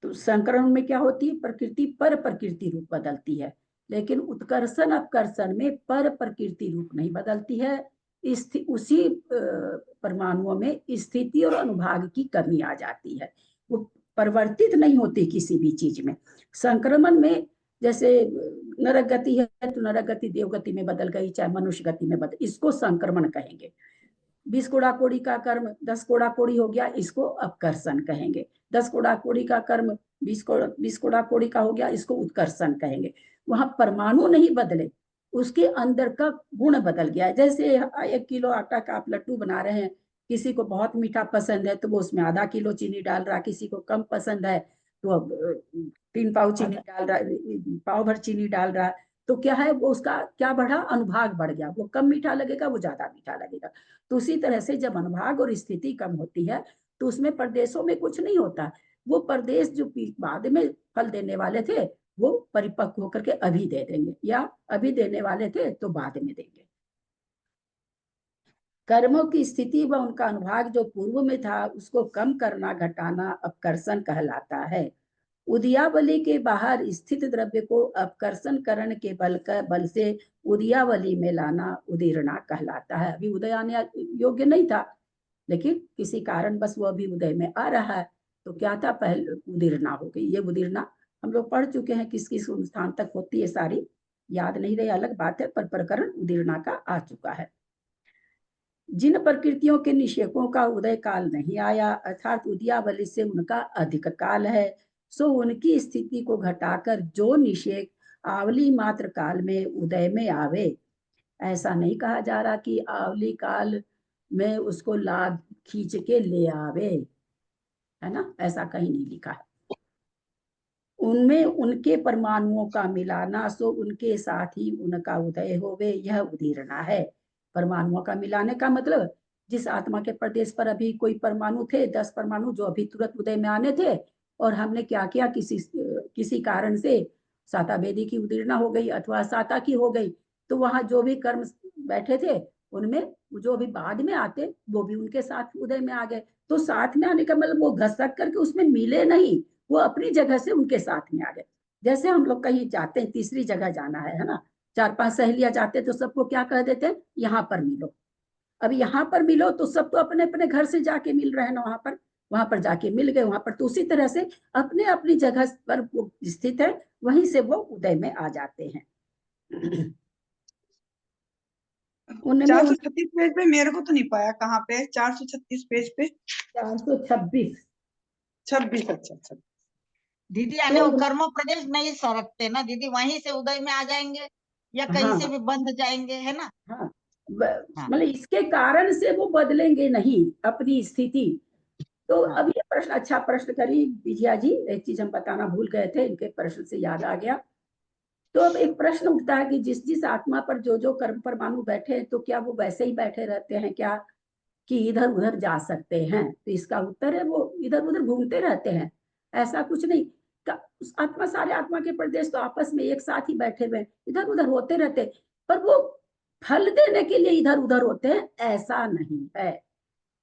तो संक्रमण में क्या होती है, प्रकृति पर प्रकृति रूप बदलती है, लेकिन उत्कर्षण अपकर्षण में पर प्रकृति रूप नहीं बदलती है। उसी परमाणुओं में स्थिति और अनुभाग की कमी आ जाती है, वो परिवर्तित नहीं होती किसी भी चीज में। संक्रमण में जैसे नरक गति है तो नरक गति देवगति में बदल गई, चाहे मनुष्य गति में बदल, इसको संक्रमण कहेंगे। 20 कोड़ा कोड़ी का कर्म 10 कोड़ा कोड़ी हो गया, इसको अपकर्षण कहेंगे। 10 कोड़ा कोड़ी का कर्म 20 कोड़ा कोड़ी का हो गया, इसको उत्कर्षण कहेंगे। वहां परमाणु नहीं बदले, उसके अंदर का गुण बदल गया। जैसे 1 किलो आटा का आप लड्डू बना रहे हैं, किसी को बहुत मीठा पसंद है तो वो उसमें आधा किलो चीनी डाल रहा, किसी को कम पसंद है तो अब 3 पाव चीनी डाल रहा, पाव भर चीनी डाल रहा। तो क्या है, वो उसका क्या बढ़ा, अनुभाग बढ़ गया, वो कम मीठा लगेगा, वो ज्यादा मीठा लगेगा। तो उसी तरह से जब अनुभाग और स्थिति कम होती है तो उसमें प्रदेशों में कुछ नहीं होता। वो प्रदेश जो बाद में फल देने वाले थे वो परिपक्व होकर के अभी दे देंगे, या अभी देने वाले थे तो बाद में देंगे। कर्मों की स्थिति व उनका अनुभाग जो पूर्व में था उसको कम करना, घटाना अपकर्षण कहलाता है। उदयावली के बाहर स्थित द्रव्य को अपकर्षण करण के बल से उदयावली में लाना उदीर्णा कहलाता है। अभी उदय आने योग्य नहीं था, लेकिन किसी कारण बस वो अभी उदय में आ रहा है, तो क्या था, पहले उदीर्णा हो गई। ये उदीर्णा हम लोग पढ़ चुके हैं, किस किस स्थान तक होती है सारी याद नहीं रही, अलग बात है, पर प्रकरण उदीर्णा का आ चुका है। जिन प्रकृतियों के निषेकों का उदय काल नहीं आया, अर्थात उदयावली से उनका अधिक काल है, सो उनकी स्थिति को घटाकर जो निषेक आवली मात्र काल में उदय में आवे। ऐसा नहीं कहा जा रहा कि आवली काल में उसको लाद खींच के ले आवे, है ना, ऐसा कहीं नहीं लिखा है। उनमें उनके परमाणुओं का मिलाना, सो उनके साथ ही उनका उदय होवे, यह उदीर्णा है। परमाणुओं का मिलाने का मतलब, जिस आत्मा के प्रदेश पर अभी कोई परमाणु थे, 10 परमाणु जो अभी तुरंत उदय में आने थे, और हमने क्या किया, किसी कारण से साता वेदी की उदीर्णा हो गई अथवा साता की हो गई, तो वहां जो भी कर्म बैठे थे उनमें जो अभी बाद में आते वो भी उनके साथ उदय में आ गए। तो साथ में आने का मतलब वो घसक करके उसमें मिले नहीं, वो अपनी जगह से उनके साथ में आ गए। जैसे हम लोग कहीं जाते हैं, तीसरी जगह जाना है ना, 4-5 सहेलियां जाते तो सबको क्या कह देते हैं, यहाँ पर मिलो। अब यहाँ पर मिलो तो सब तो अपने अपने घर से जाके मिल रहे हैं ना, वहां पर जाके मिल गए वहां पर। तो उसी तरह से अपने अपनी जगह पर वो स्थित है, वहीं से वो उदय में आ जाते हैं। 436 पेज पे मेरे को तो नहीं पाया, कहाँ पे 436 पेज पे? 426 अच्छा। दीदी यानी वो कर्म प्रदेश नहीं सरकते ना दीदी, वहीं से उदय में आ जाएंगे या कहीं से भी बंध जाएंगे, है ना। हाँ, मतलब इसके कारण से वो बदलेंगे नहीं अपनी स्थिति। तो अब ये प्रश्न, अच्छा प्रश्न करी विजया जी, एक चीज हम बताना भूल गए थे, इनके प्रश्न से याद आ गया। तो अब एक प्रश्न उठता है कि जिस जिस आत्मा पर जो जो कर्म परमाणु बैठे हैं, तो क्या वो वैसे ही बैठे रहते हैं क्या, कि इधर उधर जा सकते हैं? तो इसका उत्तर है वो इधर उधर घूमते रहते हैं, ऐसा कुछ नहीं। उस आत्मा, सारे आत्मा के प्रदेश तो आपस में एक साथ ही बैठे हुए इधर उधर होते रहते, पर वो फल देने के लिए इधर उधर होते हैं, ऐसा नहीं है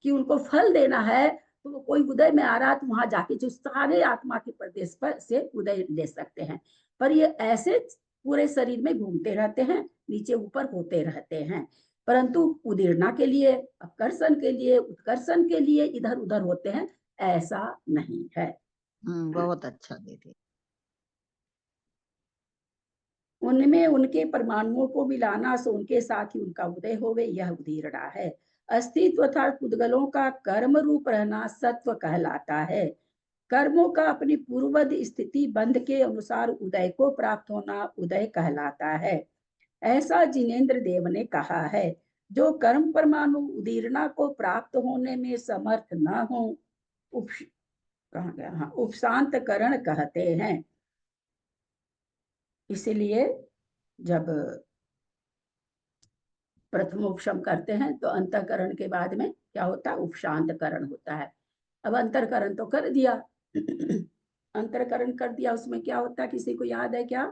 कि उनको फल देना है तो वो कोई उदय में आ रहा तो वहां जाके जो सारे आत्मा के प्रदेश पर से उदय ले सकते हैं। पर ये ऐसे पूरे शरीर में घूमते रहते हैं, नीचे ऊपर होते रहते हैं, परंतु उदीर्णा के लिए, अपकर्षण के लिए, उत्कर्षण के लिए इधर उधर होते हैं, ऐसा नहीं है। बहुत अच्छा दीदी। उनमें उनके परमाणुओं को मिलाना सो उनके साथ ही उनका उदय होवे, यह उदीर्णा है। अस्तित्व अर्थात पुद्गलों का कर्म रूप रहना सत्व कहलाता है। कर्मों का अपनी पूर्ववद स्थिति बंध के अनुसार उदय को प्राप्त होना उदय कहलाता है। ऐसा जिनेन्द्र देव ने कहा है। जो कर्म परमाणु उदीर्णा को प्राप्त होने में समर्थ न हो, उपशांतकरण कहते हैं। इसलिए जब प्रथम उपशम करते हैं तो अंतःकरण के बाद में क्या होता है, उपशांतकरण होता है। अब अंतःकरण तो कर दिया, अंतःकरण कर दिया, उसमें क्या होता है, किसी को याद है क्या?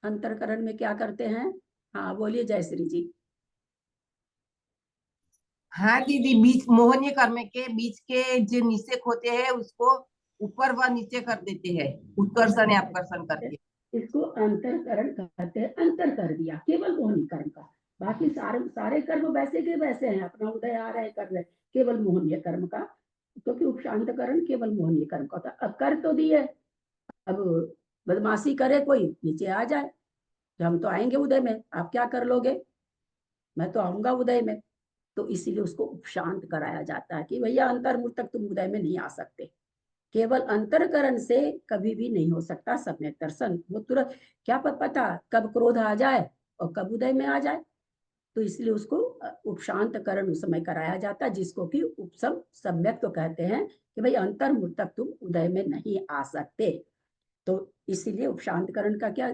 अंतःकरण में क्या करते हैं? हाँ बोलिए जयश्री जी। हाँ दीदी, बीच मोहनीय कर्म के बीच के जो निषेक होते हैं उसको ऊपर व नीचे कर देते हैं, उत्कर्षण या अपकर्षण करके। इसको अंतःकरण कहते हैं। अंतर कर दिया केवल मोहनी कर्म का, बाकी सारे कर्म वैसे के वैसे हैं, अपना उदय आ रहे कर रहे, केवल मोहनीय कर्म का, क्योंकि उपशांतकरण केवल मोहनीय कर्म का होता है। अब कर तो दिए, अब बदमाशी करे कोई नीचे आ जाए, हम तो आएंगे उदय में, आप क्या कर लोगे, मैं तो आऊंगा उदय में। तो इसीलिए उसको उपशांत कराया जाता है कि भैया अंतर्मुख तक तुम उदय में नहीं आ सकते, केवल अंतरकरण से कभी भी नहीं हो सकता सम्यक दर्शन। वो तुरंत क्या पता कब क्रोध आ जाए और कब उदय में आ जाए, तो इसलिए उसको उपशांतकरण उस समय कराया जाता है, जिसको कि उपशम सम्यक तो कहते हैं कि भाई अंतर्मुख तक तुम उदय में नहीं आ सकते। तो इसीलिए उपशांतकरण का क्या,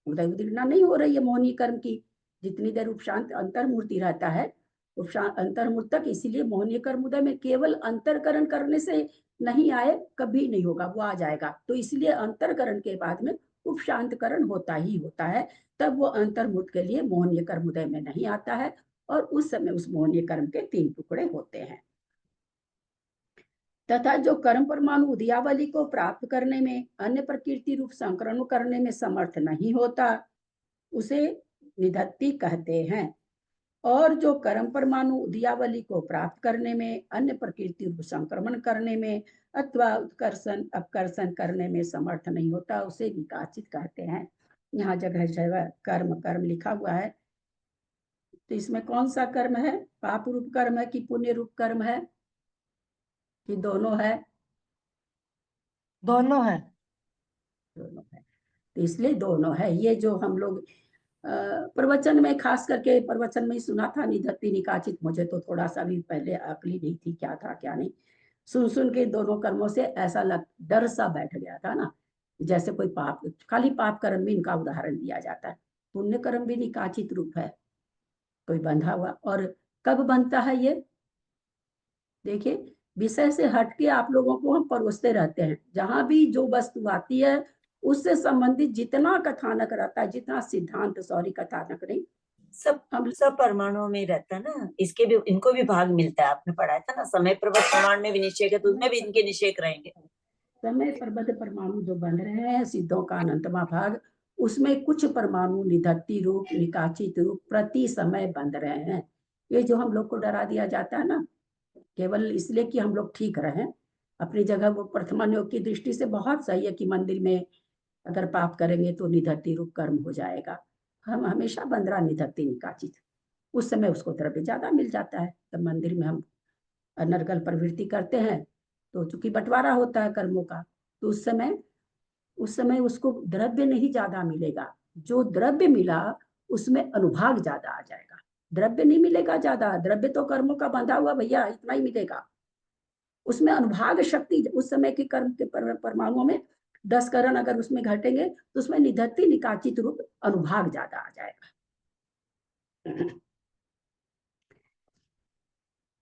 उदय उदीर्णा नहीं हो रही है मोहनी कर्म की, जितनी देर उपशांत अंतर्मूर्ति रहता है अंतर्मुख तक, इसीलिए मोहनीय कर्म उदय में केवल अंतरकरण करने से नहीं आए, कभी नहीं होगा, वो आ जाएगा। तो इसलिए अंतरकरण के बाद में उपशांतकरण होता ही होता है, तब वो अंतर्मुख के लिए मोहनीय कर्म उदय में नहीं आता है, और उस समय उस मोहनीय कर्म के 3 टुकड़े होते हैं। तथा जो कर्म परमाणु उदयावली को प्राप्त करने में, अन्य प्रकृति रूप संकरण करने में समर्थ नहीं होता, उसे निधत्ति कहते हैं। और जो कर्म परमाणु उदयावली को प्राप्त करने में, अन्य प्रकृति रूप संक्रमण करने में अथवा उत्कर्षण अपकर्षण करने में समर्थ नहीं होता, उसे निकाचित कहते हैं। यहाँ जगह जगह कर्म कर्म लिखा हुआ है, तो इसमें कौन सा कर्म है, पाप रूप कर्म है कि पुण्य रूप कर्म है, कि दोनों है? दोनों है। दोनों है, तो इसलिए दोनों है। ये जो हम लोग प्रवचन में, खास करके प्रवचन में ही सुना था निधत्ति निकाचित, मुझे तो थोड़ा सा भी पहले अकली नहीं थी क्या था क्या नहीं, सुन सुन के दोनों कर्मों से ऐसा डर सा बैठ गया था ना, जैसे कोई पाप, खाली पाप कर्म भी इनका उदाहरण दिया जाता है, पुण्य कर्म भी निकाचित रूप है, कोई बंधा हुआ। और कब बनता है ये, देखिए विषय से हटके आप लोगों को हम परोसते रहते हैं, जहां भी जो वस्तु आती है उससे संबंधित जितना कथानक रहता है, जितना सिद्धांत, सॉरी कथानक नहीं, सब परमाणुओं में रहता है ना, इसके भी, इनको भी भाग मिलता है, आपने पढ़ाया था ना, समय प्रबद्ध प्रमाण में भी निषेक है, तो उसमें भी इनके निषेक रहेंगे। समय प्रबद्ध परमाणु जो बन रहे हैं सिद्धों का अनंतमा भाग, उसमें कुछ परमाणु निधत्ति रूप निकाचित रूप प्रति समय बंध रहे हैं। ये जो हम लोग को डरा दिया जाता है ना, केवल इसलिए कि हम लोग ठीक रहें, अपनी जगह वो प्रथमा योग की दृष्टि से बहुत सही है कि मंदिर में अगर पाप करेंगे तो निधत्ति रूप कर्म हो जाएगा, हम हमेशा बंद रहा निधत्ति निकाचित, उस समय उसको द्रव्य ज्यादा मिल जाता है। तब मंदिर में हम अनर्गल प्रवृत्ति करते हैं, तो चूंकि बंटवारा होता है कर्मों का, तो उस समय उसको द्रव्य नहीं ज्यादा मिलेगा, जो द्रव्य मिला उसमें अनुभाग ज्यादा आ जाएगा, द्रव्य नहीं मिलेगा ज्यादा, द्रव्य तो कर्मों का बंधा हुआ भैया इतना ही मिलेगा, उसमें अनुभाग शक्ति उस समय के कर्म के परमाणुओं में 10 करण अगर उसमें घटेंगे तो उसमें निधत्ति निकाचित रूप अनुभाग ज्यादा आ जाएगा।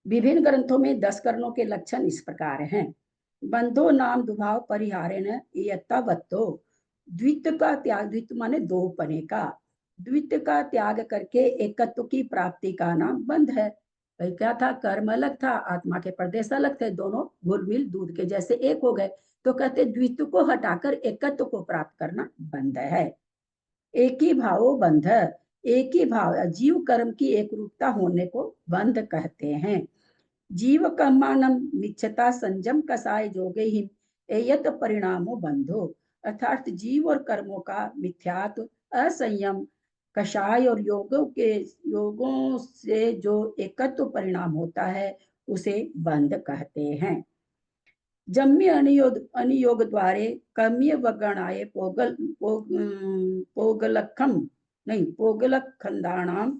विभिन्न ग्रंथों में 10 करणों के लक्षण इस प्रकार हैं। बंधो नाम दुभाव परिहारेण यत्तावत्तो, द्वित्व का त्याग, द्वित्व माने दो पने का, द्वित्व का त्याग करके एकत्व की प्राप्ति का नाम बंध है। भाई क्या था, कर्म अलग था, आत्मा के प्रदेश अलग थे, दोनों घुलमिल दूध के जैसे एक हो गए, तो कहते द्वित्व को हटाकर एकत्व को प्राप्त करना बंध है। एक ही भावो बंध, एक ही भाव जीव कर्म की एक रूपता होने को बंध कहते हैं। जीव कर्माणम मिच्छता संयम कसाय जोगे ही एयत परिणामो बंधो, अर्थात जीव और कर्मों का मिथ्यात्व, असंयम, कषाय और योगों से जो एकत्व परिणाम होता है उसे बंध कहते हैं। जम्य अनियोग द्वारे कम्य वगणाये पोगलखंडानाम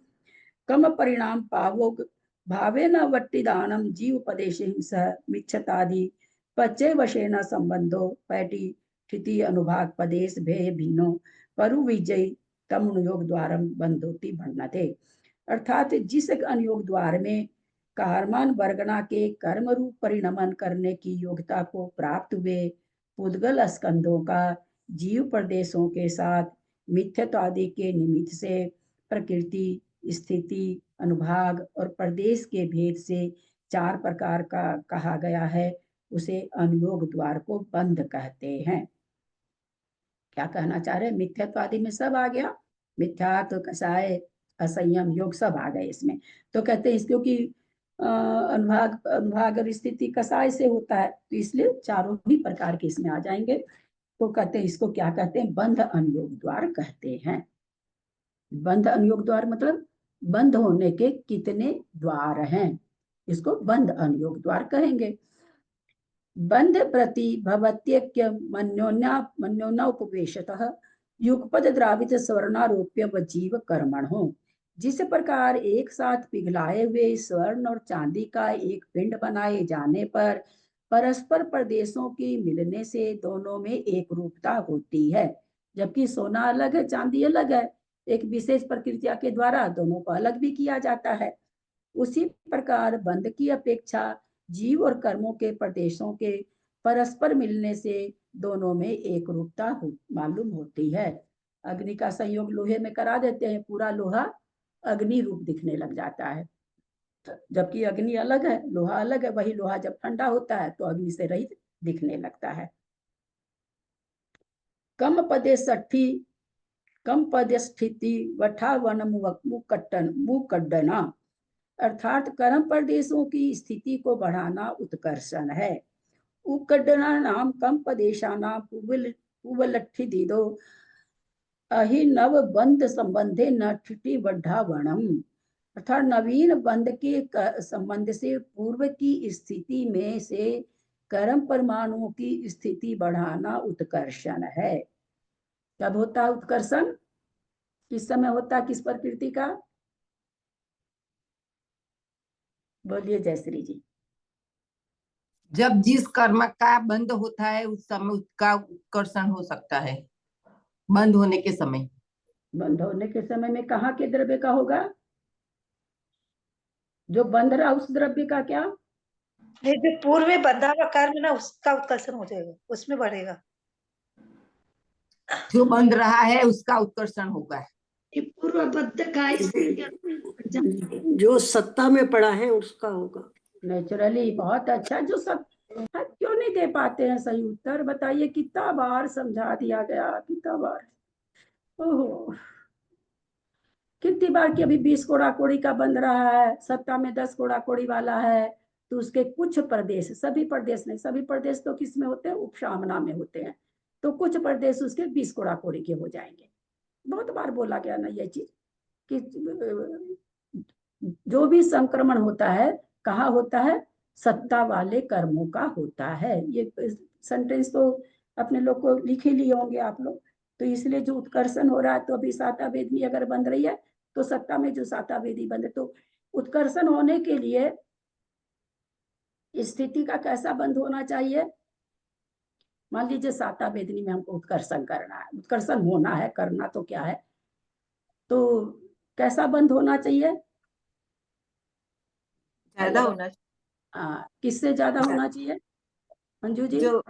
कम परिणाम पावोग भावेन वट्टिदानम जीवपदेश सह मिच्छतादि पच्चय वशेन संबंधो पैटी स्थिति अनुभाग पदेश भेय भिन्नो परु विजय तम अनुयोग द्वारम बंधोति भण्णते, अर्थात जिस अनुयोग द्वार में कारमान वर्गणा के कर्म रूप परिणमन करने की योग्यता को प्राप्त हुए पुद्गल स्कंदों का जीव प्रदेशों के साथ मिथ्यत्व आदि के निमित्त से प्रकृति, स्थिति, अनुभाग और प्रदेश के भेद से 4 प्रकार का कहा गया है, उसे अनुयोग द्वार को बंध कहते हैं। क्या कहना चाह रहे हैं, मिथ्यत्व आदि में सब आ गया, मिथ्यात्व, कसाय, असंयम, योग सब आ गए इसमें। तो कहते हैं क्योंकि अनुभाग और स्थिति कसाय से होता है, तो इसलिए चारों ही प्रकार के इसमें आ जाएंगे। तो कहते हैं इसको क्या कहते हैं, बंध अनुयोग द्वार कहते हैं। बंध अनुयोग द्वार मतलब बंध होने के कितने द्वार हैं, इसको बंध अनुयोग द्वार कहेंगे। बंध प्रति भवत्यक्य मन्योन्योपवेशतः युगपद द्रावित स्वर्णारोप्य व जीव कर्मण हो, जिस प्रकार एक साथ पिघलाए हुए स्वर्ण और चांदी का एक पिंड बनाए जाने पर परस्पर प्रदेशों की मिलने से दोनों में एक रूपता होती है, जबकि सोना अलग है, चांदी अलग है, एक विशेष प्रक्रिया के द्वारा दोनों को अलग भी किया जाता है। उसी प्रकार बंध की अपेक्षा जीव और कर्मों के प्रदेशों के परस्पर मिलने से दोनों में एक रूपता मालूम होती है। अग्नि का संयोग लोहे में करा देते हैं, पूरा लोहा अग्नि रूप दिखने लग जाता है, जबकि अग्नि अलग है, लोहा अलग है। वही लोहा जब ठंडा होता है तो अग्नि से रहित दिखने लगता है। कम पदे सठी कम पद स्थिति वठा वन मुकड्डना, अर्थात कर्म प्रदेशों की स्थिति को बढ़ाना उत्कर्षण है। उकड्डना नाम कम पदेशाना पुवलट्ठी दीदो अहि नव बंध संबंधे न ठिटी वड्ढा वणम, अर्थात नवीन बंध के संबंध से पूर्व की स्थिति में से कर्म परमाणुओं की स्थिति बढ़ाना उत्कर्षण है। कब होता है उत्कर्षण, किस समय होता है, किस प्रकृति का, बोलिए जयश्री जी। जब जिस कर्म का बंद होता है उस समय उसका उत्कर्षण हो सकता है। बंद होने के समय, बंद होने के समय में कहाँ के द्रव्य का होगा, जो बंध रहा उस द्रव्य का क्या, जो पूर्व में बंधा हुआ कर्म ना उसका उत्कर्षण हो जाएगा, उसमें बढ़ेगा। जो बंध रहा है उसका उत्कर्षण होगा। पूर्वबद्ध का जो सत्ता में पड़ा है उसका होगा। नेचुरली बहुत अच्छा। जो सब क्यों नहीं दे पाते हैं सही उत्तर, बताइए, कितना बार समझा दिया गया, कितना बार, ओहो कितनी बार कि अभी 20 कोड़ा कोड़ी का बन रहा है, सत्ता में 10 कोड़ा कोड़ी वाला है, तो उसके कुछ प्रदेश, सभी प्रदेश नहीं, सभी प्रदेश तो किस में होते हैं, उपशामना में होते हैं, तो कुछ प्रदेश उसके 20 कोड़ा कोड़ी के हो जाएंगे। बहुत बार बोला गया ना ये चीज कि जो भी संक्रमण होता है कहाँ होता है, सत्ता वाले कर्मों का होता है। ये सेंटेंस तो अपने लोग को लिख ही लिए होंगे आप लोग। तो इसलिए जो उत्कर्षण हो रहा है, तो अभी साता वेदी अगर बंध रही है तो सत्ता में जो साता वेदी बंद है, तो उत्कर्षण होने के लिए स्थिति का कैसा बंध होना चाहिए, मान लीजिए साता वेदनी में हमको उत्कर्षण करना है, उत्कर्षण होना है, करना तो क्या है, तो कैसा बंध होना चाहिए? ज्यादा होना किससे ज्यादा होना चाहिए मंजू जी? जो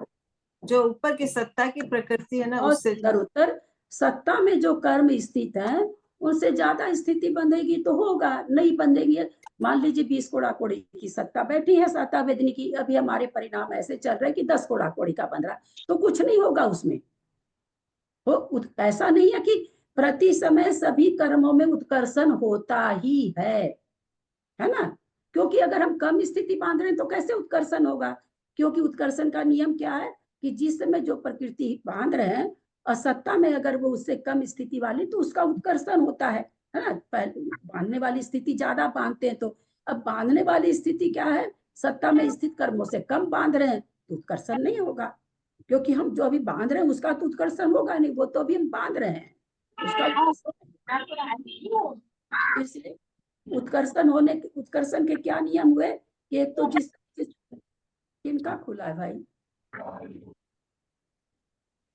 जो ऊपर की सत्ता की प्रकृति है ना, बहुत उससे सुंदर उत्तर। सत्ता में जो कर्म स्थित है उनसे ज्यादा स्थिति बंधेगी तो होगा, नहीं बंधेगी। मान लीजिए 20 कोड़ा कोड़ी की सत्ता बैठी है साता वेदनी की, अभी हमारे परिणाम ऐसे चल रहे कि 10 कोड़ा कोड़ी का बन रहा है, तो कुछ नहीं होगा उसमें। वो ऐसा नहीं है कि प्रति समय सभी कर्मों में उत्कर्षण होता ही है ना? क्योंकि अगर हम कम स्थिति बांध रहे हैं तो कैसे उत्कर्षण होगा? क्योंकि उत्कर्षण का नियम क्या है कि जिस समय जो प्रकृति बांध रहे हैं असत्ता में अगर वो उससे कम स्थिति वाली तो उसका उत्कर्षण होता है ना? बांधने वाली स्थिति ज्यादा बांधते हैं, तो अब बांधने वाली स्थिति क्या है? सत्ता में स्थित कर्मों से कम बांध रहे हैं तो उत्कर्षण नहीं होगा, क्योंकि हम जो अभी बांध रहे हैं उसका तो उत्कर्षण होगा नहीं, वो तो अभी हम बांध रहे हैं उसका। इसलिए उत्कर्षण के क्या नियम हुए कि एक तो जिस किनका खुला है भाई?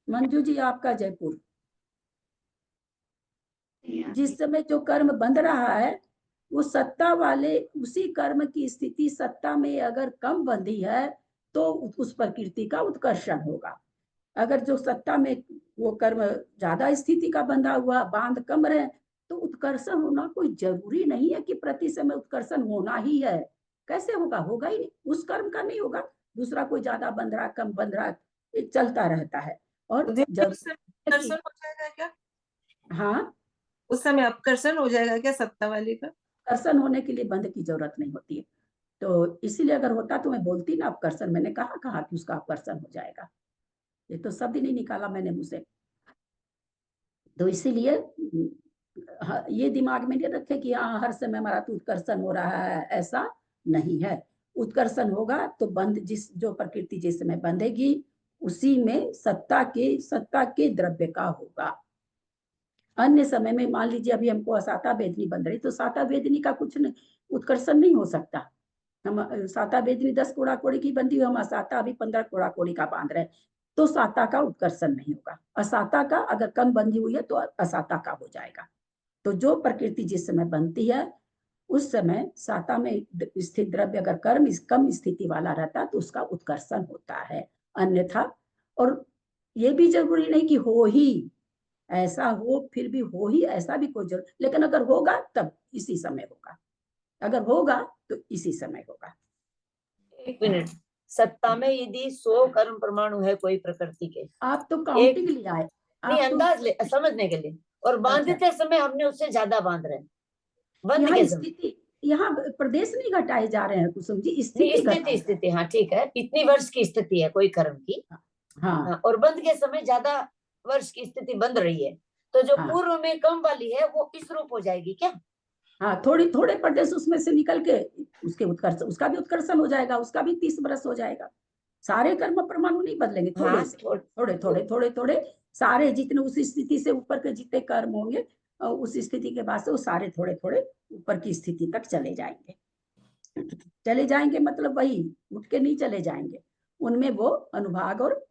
मंजू जी आपका जयपुर। जिस समय जो कर्म बंध रहा है वो सत्ता वाले, उसी कर्म की स्थिति सत्ता में अगर कम बंधी है तो उस प्रकृति का उत्कर्षण होगा। अगर जो सत्ता में वो कर्म ज्यादा स्थिति का बंधा हुआ, बांध कम रहे, तो उत्कर्षण होना कोई जरूरी नहीं है कि प्रति समय उत्कर्षण होना ही है। कैसे होगा? होगा ही नहीं, उस कर्म का नहीं होगा। दूसरा कोई ज्यादा बंध रहा, कम बंध रहा, चलता रहता है। और अपकर्षण हो जाएगा क्या? हाँ, उस समय अपकर्षण हो जाएगा क्या सत्ता वाली का? कर्षण होने के लिए बंध की जरूरत नहीं होती है, तो इसीलिए अगर होता तो मैं बोलती ना अपकर्षण। मैंने कहा कि उसका अपकर्षण हो जाएगा, ये तो शब्द नहीं निकाला मैंने मुंह से। तो इसीलिए ये दिमाग में नहीं रखे कि हाँ हर समय हमारा तो उत्कर्षण हो रहा है, ऐसा नहीं है। उत्कर्षण होगा तो बंध, जिस जो प्रकृति जिस समय बंधेगी उसी में सत्ता के द्रव्य का होगा। अन्य समय में मान लीजिए अभी हमको साता वेदनी बन रही, तो साता वेदनी का कुछ उत्कर्षण नहीं हो सकता। हम साता वेदनी 10 कोड़ा कोड़ी की बंधी हुई, हम साता अभी 15 कोड़ा कोड़ी का बांध रहे, तो साता का उत्कर्षण नहीं होगा। असाता का अगर कम बंधी हुई है तो असाता का हो जाएगा। तो जो प्रकृति जिस समय बनती है उस समय साता में स्थित द्रव्य अगर कर्म कम स्थिति वाला रहता तो उसका उत्कर्षण होता है, अन्यथा। और ये भी जरूरी नहीं कि हो ही ऐसा हो, फिर भी हो ही ऐसा भी कोई जरूर, लेकिन अगर होगा तब इसी समय होगा, अगर होगा तो इसी समय होगा। एक मिनट, सत्ता में यदि 100 कर्म परमाणु है कोई प्रकृति के, आप तो काउंटिंग ले आए, नहीं अंदाज ले समझने के लिए, और बांधते समय हमने उससे ज्यादा बांध रहे हैं, बंद के समय यहाँ प्रदेश नहीं घटाए जा रहे हैं कुसुम जी, स्थिति। हाँ ठीक है, इतनी वर्ष की स्थिति है कोई कर्म की, हाँ, और बंद के समय ज्यादा वर्ष की स्थिति बंद रही है, तो जो पूर्व में कम वाली है वो इस रूप हो जाएगी क्या? हाँ, थोड़े प्रदेश उसमें से निकल के उसके उत्कर्ष, उसका भी उत्कर्षण हो जाएगा, उसका भी 30 वर्ष हो जाएगा। सारे कर्म परमाणु नहीं बदलेंगे, थोड़े से थोड़े सारे जितने उस स्थिति से ऊपर के जितने कर्म होंगे उस स्थिति के बाद से वो सारे थोड़े ऊपर की स्थिति तक चले जाएंगे। मतलब वही उठ के नहीं चले जाएंगे, उनमें वो अनुभाग और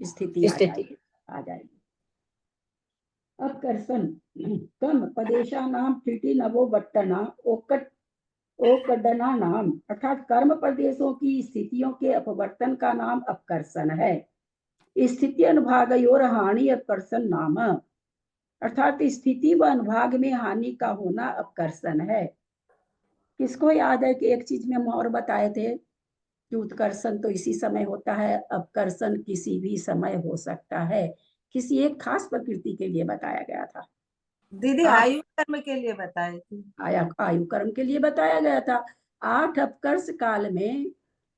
स्थिति आ जाएगी। अपकर्षण कम पदेशा नाम फिटी नवो बट्टना ओकडना नाम, अर्थात कर्म प्रदेशों की स्थितियों के अपवर्तन का नाम अपकर्षण है। स्थिति अनुभागयोर हानि अपकर्षण नाम, अर्थात स्थिति व अनुभाग में हानि का होना अपकर्षण है। किसको याद है कि एक चीज में हम और बताए थे कि उत्कर्षण तो इसी समय होता है, अपकर्षण किसी भी समय हो सकता है, किसी एक खास प्रकृति के लिए बताया गया था। दीदी आयु कर्म के लिए बताए थे, आयु कर्म के लिए बताया गया था। 8 अपकर्ष काल में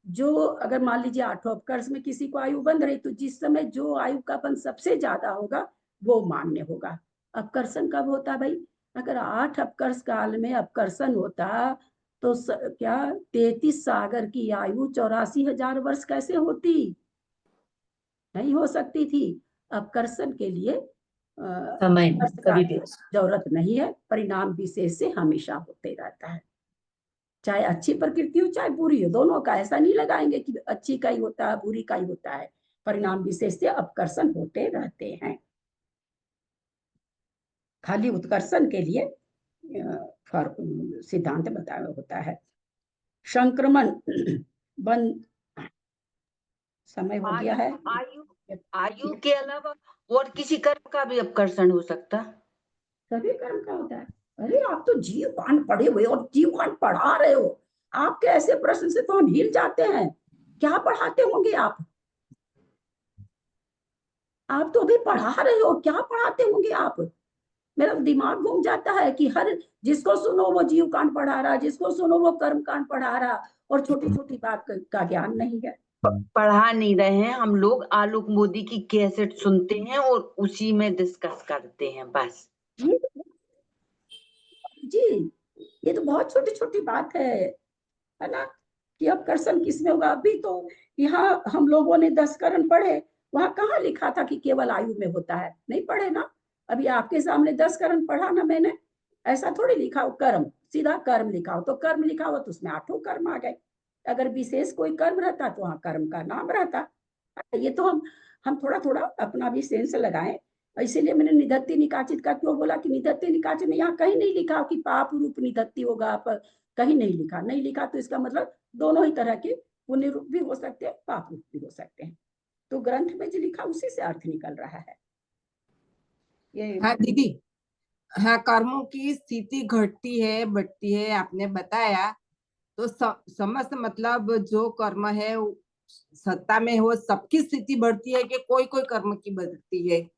जो अगर मान लीजिए 8 अपकर्ष में किसी को आयु बंध रही, तो जिस समय जो आयु का बंध सबसे ज्यादा होगा वो मान्य होगा। अपकर्षण कब होता भाई? अगर 8 अपकर्ष काल में अपकर्षण होता तो क्या 33 सागर की आयु 84,000 वर्ष कैसे होती? नहीं हो सकती थी। अपकर्षण के लिए जरूरत नहीं है, परिणाम विशेष से हमेशा होते रहता है, चाहे अच्छी प्रकृति हो चाहे बुरी हो, दोनों का। ऐसा नहीं लगाएंगे कि अच्छी का ही होता है बुरी का ही होता है, परिणाम विशेष से अपकर्षण होते रहते हैं। खाली उत्कर्षण के लिए सिद्धांत बताया होता है। संक्रमण बंद, समय हो गया है। आयु के अलावा और किसी कर्म का भी अपकर्षण हो सकता? सभी कर्म का होता है। अरे आप तो जीव कांड पढ़े हुए और जीव कांड पढ़ा रहे हो, आपके ऐसे प्रश्न से तो हम हिल जाते हैं। क्या पढ़ाते होंगे आप तो अभी पढ़ा रहे हो, क्या पढ़ाते होंगे आप? मेरा दिमाग घूम जाता है कि हर जिसको सुनो वो जीव कांड पढ़ा रहा, जिसको सुनो वो कर्म कांड पढ़ा रहा, और छोटी छोटी बात का ज्ञान नहीं है। पढ़ा नहीं रहे हैं हम लोग, आलोक मोदी की कैसेट सुनते हैं और उसी में डिस्कस करते हैं बस। जी ये तो बहुत छोटी छोटी बात है ना, कि अपकर्षण किसमें होगा। अभी तो यहाँ हम लोगों ने 10 करण पढ़े, वहां कहाँ लिखा था कि केवल आयु में होता है? नहीं पढ़े ना। अभी आपके सामने 10 करण पढ़ा ना मैंने, ऐसा थोड़ी लिखा हो कर्म, सीधा कर्म लिखा हो। तो कर्म लिखा हो तो उसमें 8 कर्म आ गए। अगर विशेष कोई कर्म रहता तो वहां कर्म का नाम रहता। ये तो हम थोड़ा थोड़ा अपना भी सेंस लगाएं। इसीलिए मैंने निधत्ति निकाचित का क्यों बोला कि निधत्ति निकाचित में यहाँ कहीं नहीं लिखा कि पाप रूप निधत्ति होगा, कहीं नहीं लिखा। नहीं लिखा तो इसका मतलब दोनों ही तरह के पुण्य रूप भी हो सकते हैं, पाप रूप भी हो सकते हैं। तो ग्रंथ में जो लिखा उसी से अर्थ निकल रहा है ये। हाँ दीदी, हाँ कर्मों की स्थिति घटती है बढ़ती है आपने बताया, तो समस्त मतलब जो कर्म है सत्ता में हो सबकी स्थिति बढ़ती है कि कोई कोई कर्म की बढ़ती है?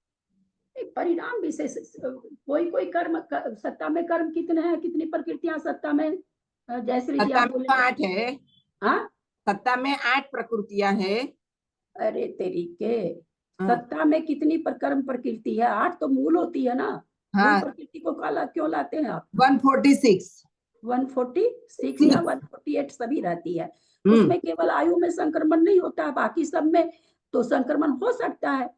परिणाम विशेष, कोई कोई कर्म सत्ता में कर्म कितने हैं, कितनी प्रकृतियां सत्ता में? जयश्री जी आप बोले 8 है। हाँ, सत्ता में 8 प्रकृतियां है। अरे तेरी के, सत्ता में कितनी कर्म प्रकृति है? 8 तो मूल होती है ना। मूल प्रकृति को क्यों लाते हैं आप? 146 या 148 सभी रहती है। उसमें केवल आयु में संक्रमण नहीं होता, बाकी सब में तो संक्रमण हो सकता है।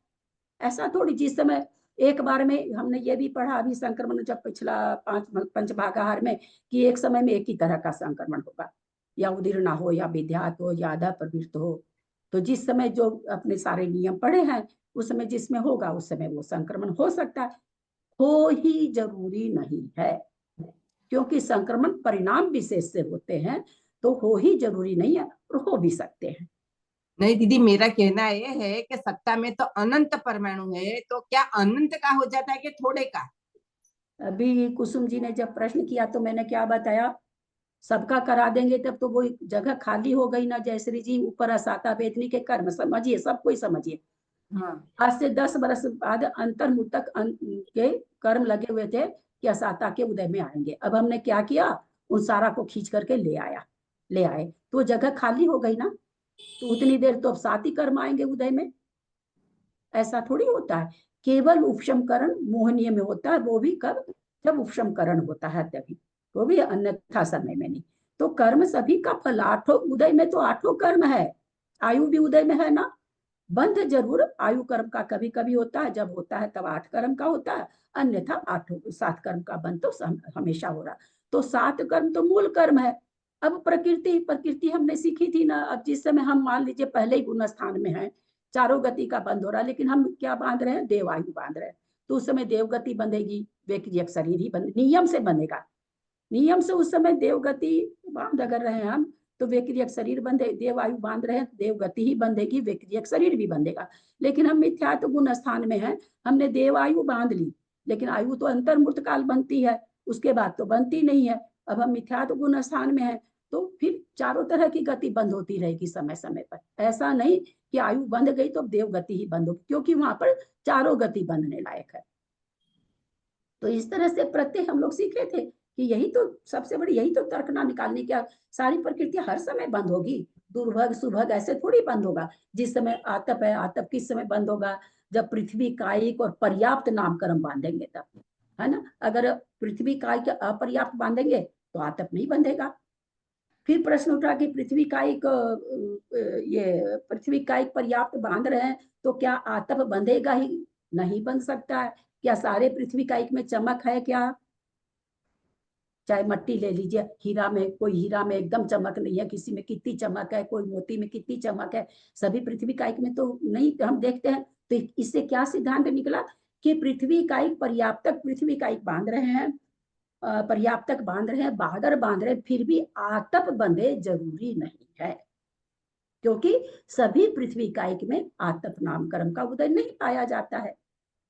ऐसा थोड़ी जिस समय एक बार में, हमने ये भी पढ़ा अभी संक्रमण जब पिछला पंचभागाहार में, कि एक समय में एक ही तरह का संक्रमण होगा, या उदीर्ण हो या विद्यात हो या आधा प्रवृत्त हो। तो जिस समय जो अपने सारे नियम पढ़े हैं उस समय जिसमें होगा उस समय वो संक्रमण हो सकता है। हो ही जरूरी नहीं है, क्योंकि संक्रमण परिणाम विशेष से होते हैं, तो हो ही जरूरी नहीं है और हो भी सकते हैं। नहीं दीदी, मेरा कहना ये है कि सत्ता में तो अनंत परमाणु है, तो क्या अनंत का हो जाता है कि थोड़े का? अभी कुसुम जी ने जब प्रश्न किया तो मैंने क्या बताया, सबका करा देंगे तब तो वो जगह खाली हो गई ना जयश्री जी। ऊपर असाता वेदनी के कर्म समझिए, सब कोई समझिए। आज से 10 बरस बाद अंतर्मुतक के कर्म लगे हुए थे कि असाता के उदय में आएंगे। अब हमने क्या किया, उन सारा को खींच करके ले आए, तो जगह खाली हो गई ना। तो उतनी देर तो अब 7 ही कर्म आएंगे उदय में। ऐसा थोड़ी होता है। केवल उपशमकरण मोहनीय में होता है, वो भी कब? जब उपशमकरण होता है तभी, वो भी अन्यथा समय में नहीं। तो कर्म सभी का फल 8 उदय में तो 8 कर्म है। आयु भी उदय में है ना। बंध जरूर आयु कर्म का कभी कभी होता है, जब होता है तब 8 कर्म का होता है, अन्यथा 7 कर्म का बंध तो हमेशा हो रहा। तो 7 कर्म तो मूल कर्म है। अब प्रकृति हमने सीखी थी ना। अब जिस समय हम मान लीजिए पहले ही गुण स्थान में है, चारों गति का बंद हो रहा है, लेकिन हम क्या बांध रहे हैं? देवायु बांध रहे हैं। तो उस समय देवगति बंधेगी, व्यक्ति शरीर ही बंध, नियम से बंधेगा। नियम से उस समय देवगति बांध अगर रहे हैं हम, तो व्यक्ति शरीर बंधे, देवायु बांध रहे हैं, देवगति ही बंधेगी, व्यक्ति शरीर भी बंधेगा। लेकिन हम मिथ्यात्व गुण स्थान में हैं, हमने देवायु बांध ली, लेकिन आयु तो अंतर्मूर्त काल बनती है, उसके बाद तो बनती नहीं है। अब हम मिथ्यात्व गुण स्थान में हैं, तो फिर चारों तरह की गति बंद होती रहेगी समय समय पर। ऐसा नहीं कि आयु बंध गई तो देवगति ही बंद होगी, क्योंकि वहां पर चारों गति बंधने लायक है। तो इस तरह से प्रत्यय हम लोग सीखे थे कि यही तो सबसे बड़ी, यही तो तर्कना निकालने की, सारी प्रकृति हर समय बंद होगी। दुर्भग सुभग ऐसे थोड़ी बंद होगा। जिस समय आतप है, आतप किस समय बंद होगा? जब पृथ्वी कायिक और पर्याप्त नामकरण बांधेंगे तब, है ना। अगर पृथ्वी कायिक अपर्याप्त बांधेंगे तो आतप नहीं बंधेगा। फिर प्रश्न उठा कि पृथ्वी कायिक पर्याप्त बांध रहे हैं तो क्या आतप बंधेगा ही? नहीं बंध सकता है। क्या सारे पृथ्वी कायिक में चमक है क्या? चाहे मट्टी ले लीजिए, हीरा में एकदम चमक नहीं है, किसी में कितनी चमक है, कोई मोती में कितनी चमक है, सभी पृथ्वी कायिक में तो नहीं हम देखते हैं। तो इससे क्या सिद्धांत निकला कि पृथ्वी कायिक पर्याप्तक पृथ्वी कायिक बांध रहे हैं, पर्याप्तक बांध रहे हैं, बहादुर बांध रहे हैं, फिर भी आतप बंधे जरूरी नहीं है, क्योंकि सभी पृथ्वी कायिक में आतप नाम कर्म का उदय नहीं पाया जाता है।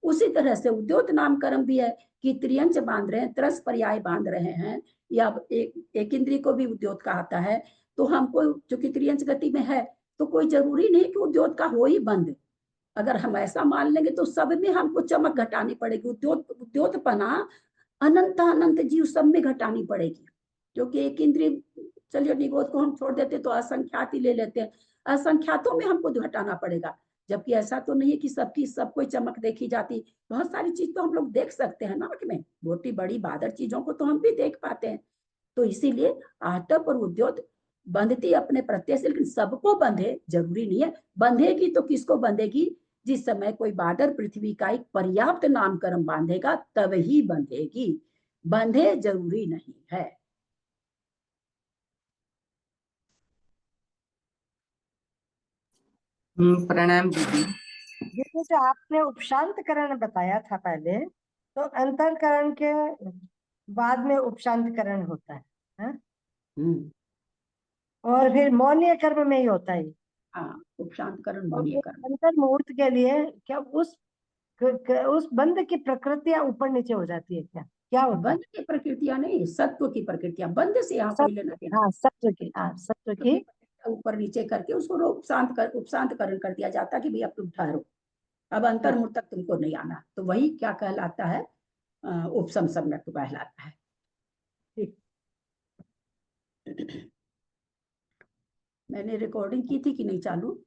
उसी तरह से उद्योत नाम कर्म भी है कि त्रियंच बांध रहे हैं, त्रस पर्याय बांध रहे हैं, या एक इंद्रिय को भी उद्योत कहता है। तो हमको चूंकि त्रियंच गति में है तो कोई जरूरी नहीं कि उद्योत का हो ही बंद। अगर हम ऐसा मान लेंगे तो सब में हमको चमक घटानी पड़ेगी, उद्योतपना अनंत अनंत जीव सब में घटानी पड़ेगी, क्योंकि एक इंद्रिय, चलिए निगोद को हम छोड़ देते तो असंख्यात ही ले लेते हैं, असंख्यातों में हमको घटाना पड़ेगा। जबकि ऐसा तो नहीं है कि सबकी सब कोई चमक देखी जाती, बहुत सारी चीज तो हम लोग देख सकते हैं नाक में, मोटी बड़ी बादर चीजों को तो हम भी देख पाते हैं। तो इसीलिए आतप और उद्योत बंधती अपने प्रत्यय से, लेकिन सबको बंधे जरूरी नहीं है। बंधेगी तो किसको बंधेगी? जिस समय कोई बादर पृथ्वी का एक पर्याप्त नाम कर्म बांधेगा तब ही बंधेगी, बंधे जरूरी नहीं है। प्रणाम दीदी। जैसे जो आपने उपशांतकरण बताया था पहले, तो अंतरकरण के बाद में उपशांतकरण होता है? और फिर मौनीय कर्म में ही होता है। हाँ, उपशांतकरण मौनीय कर्म। अंतर मुहूर्त के लिए क्या उस बंध की प्रकृतियां ऊपर नीचे हो जाती है क्या होता है? बंध की प्रकृतियां नहीं, सत्व की प्रकृतियां। बंध से यहाँ कोई लेना देना। हाँ, सत्व की ऊपर नीचे करके उसको उपशांतकरण कर दिया जाता कि भाई अब तुम ठहरो, अब अंतर्मुख तक तुमको नहीं आना। तो वही क्या कहलाता है? उपशम सम्यक कहलाता है। मैंने रिकॉर्डिंग की थी कि नहीं चालू?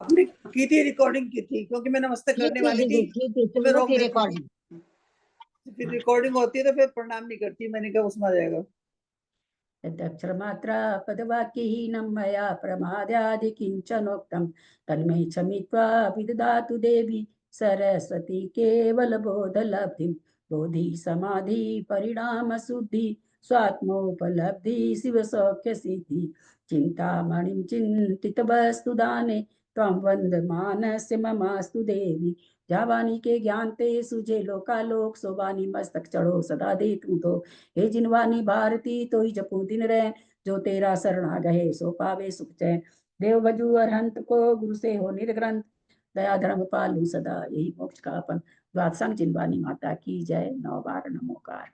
आपने की थी, रिकॉर्डिंग की थी, क्योंकि मैं नमस्ते करने वाली थी, फिर रोक देती थी। फिर रिकॉर्डिंग होती है तो फिर प्रणाम नहीं करती, मैंने कहा उसमें आ जाएगा। यदक्षरमात्रा पदवाक्यहीनं मया प्रमादादि किंचनोक्तं तन्मे क्षमित्वा विदधातु देवी सरस्वती केवलबोधलब्धिं। बोधि समाधि परिणाम शुद्धि स्वात्मोपलब्धि शिव सौख्य सिद्धि। चिंतामणिं चिंतितवस्तु दाने त्वं वन्दमानस्य ममास्तु देवी। जावानी के ज्ञान ते सुझे लोकालोक सोबानी मस्तक चढ़ो सदा दे तू तो। हे जिनवानी भारती तो ही जपू दिन रहे, जो तेरा शरणा गहे सो पावे सुख चैन। देव भजू अरहंत को गुरु से हो निर्ग्रंथ, दया धर्म पालू सदा यही मोक्ष का अपन। द्वादशांग जिनवानी माता की जय। 9 बार नमोकार।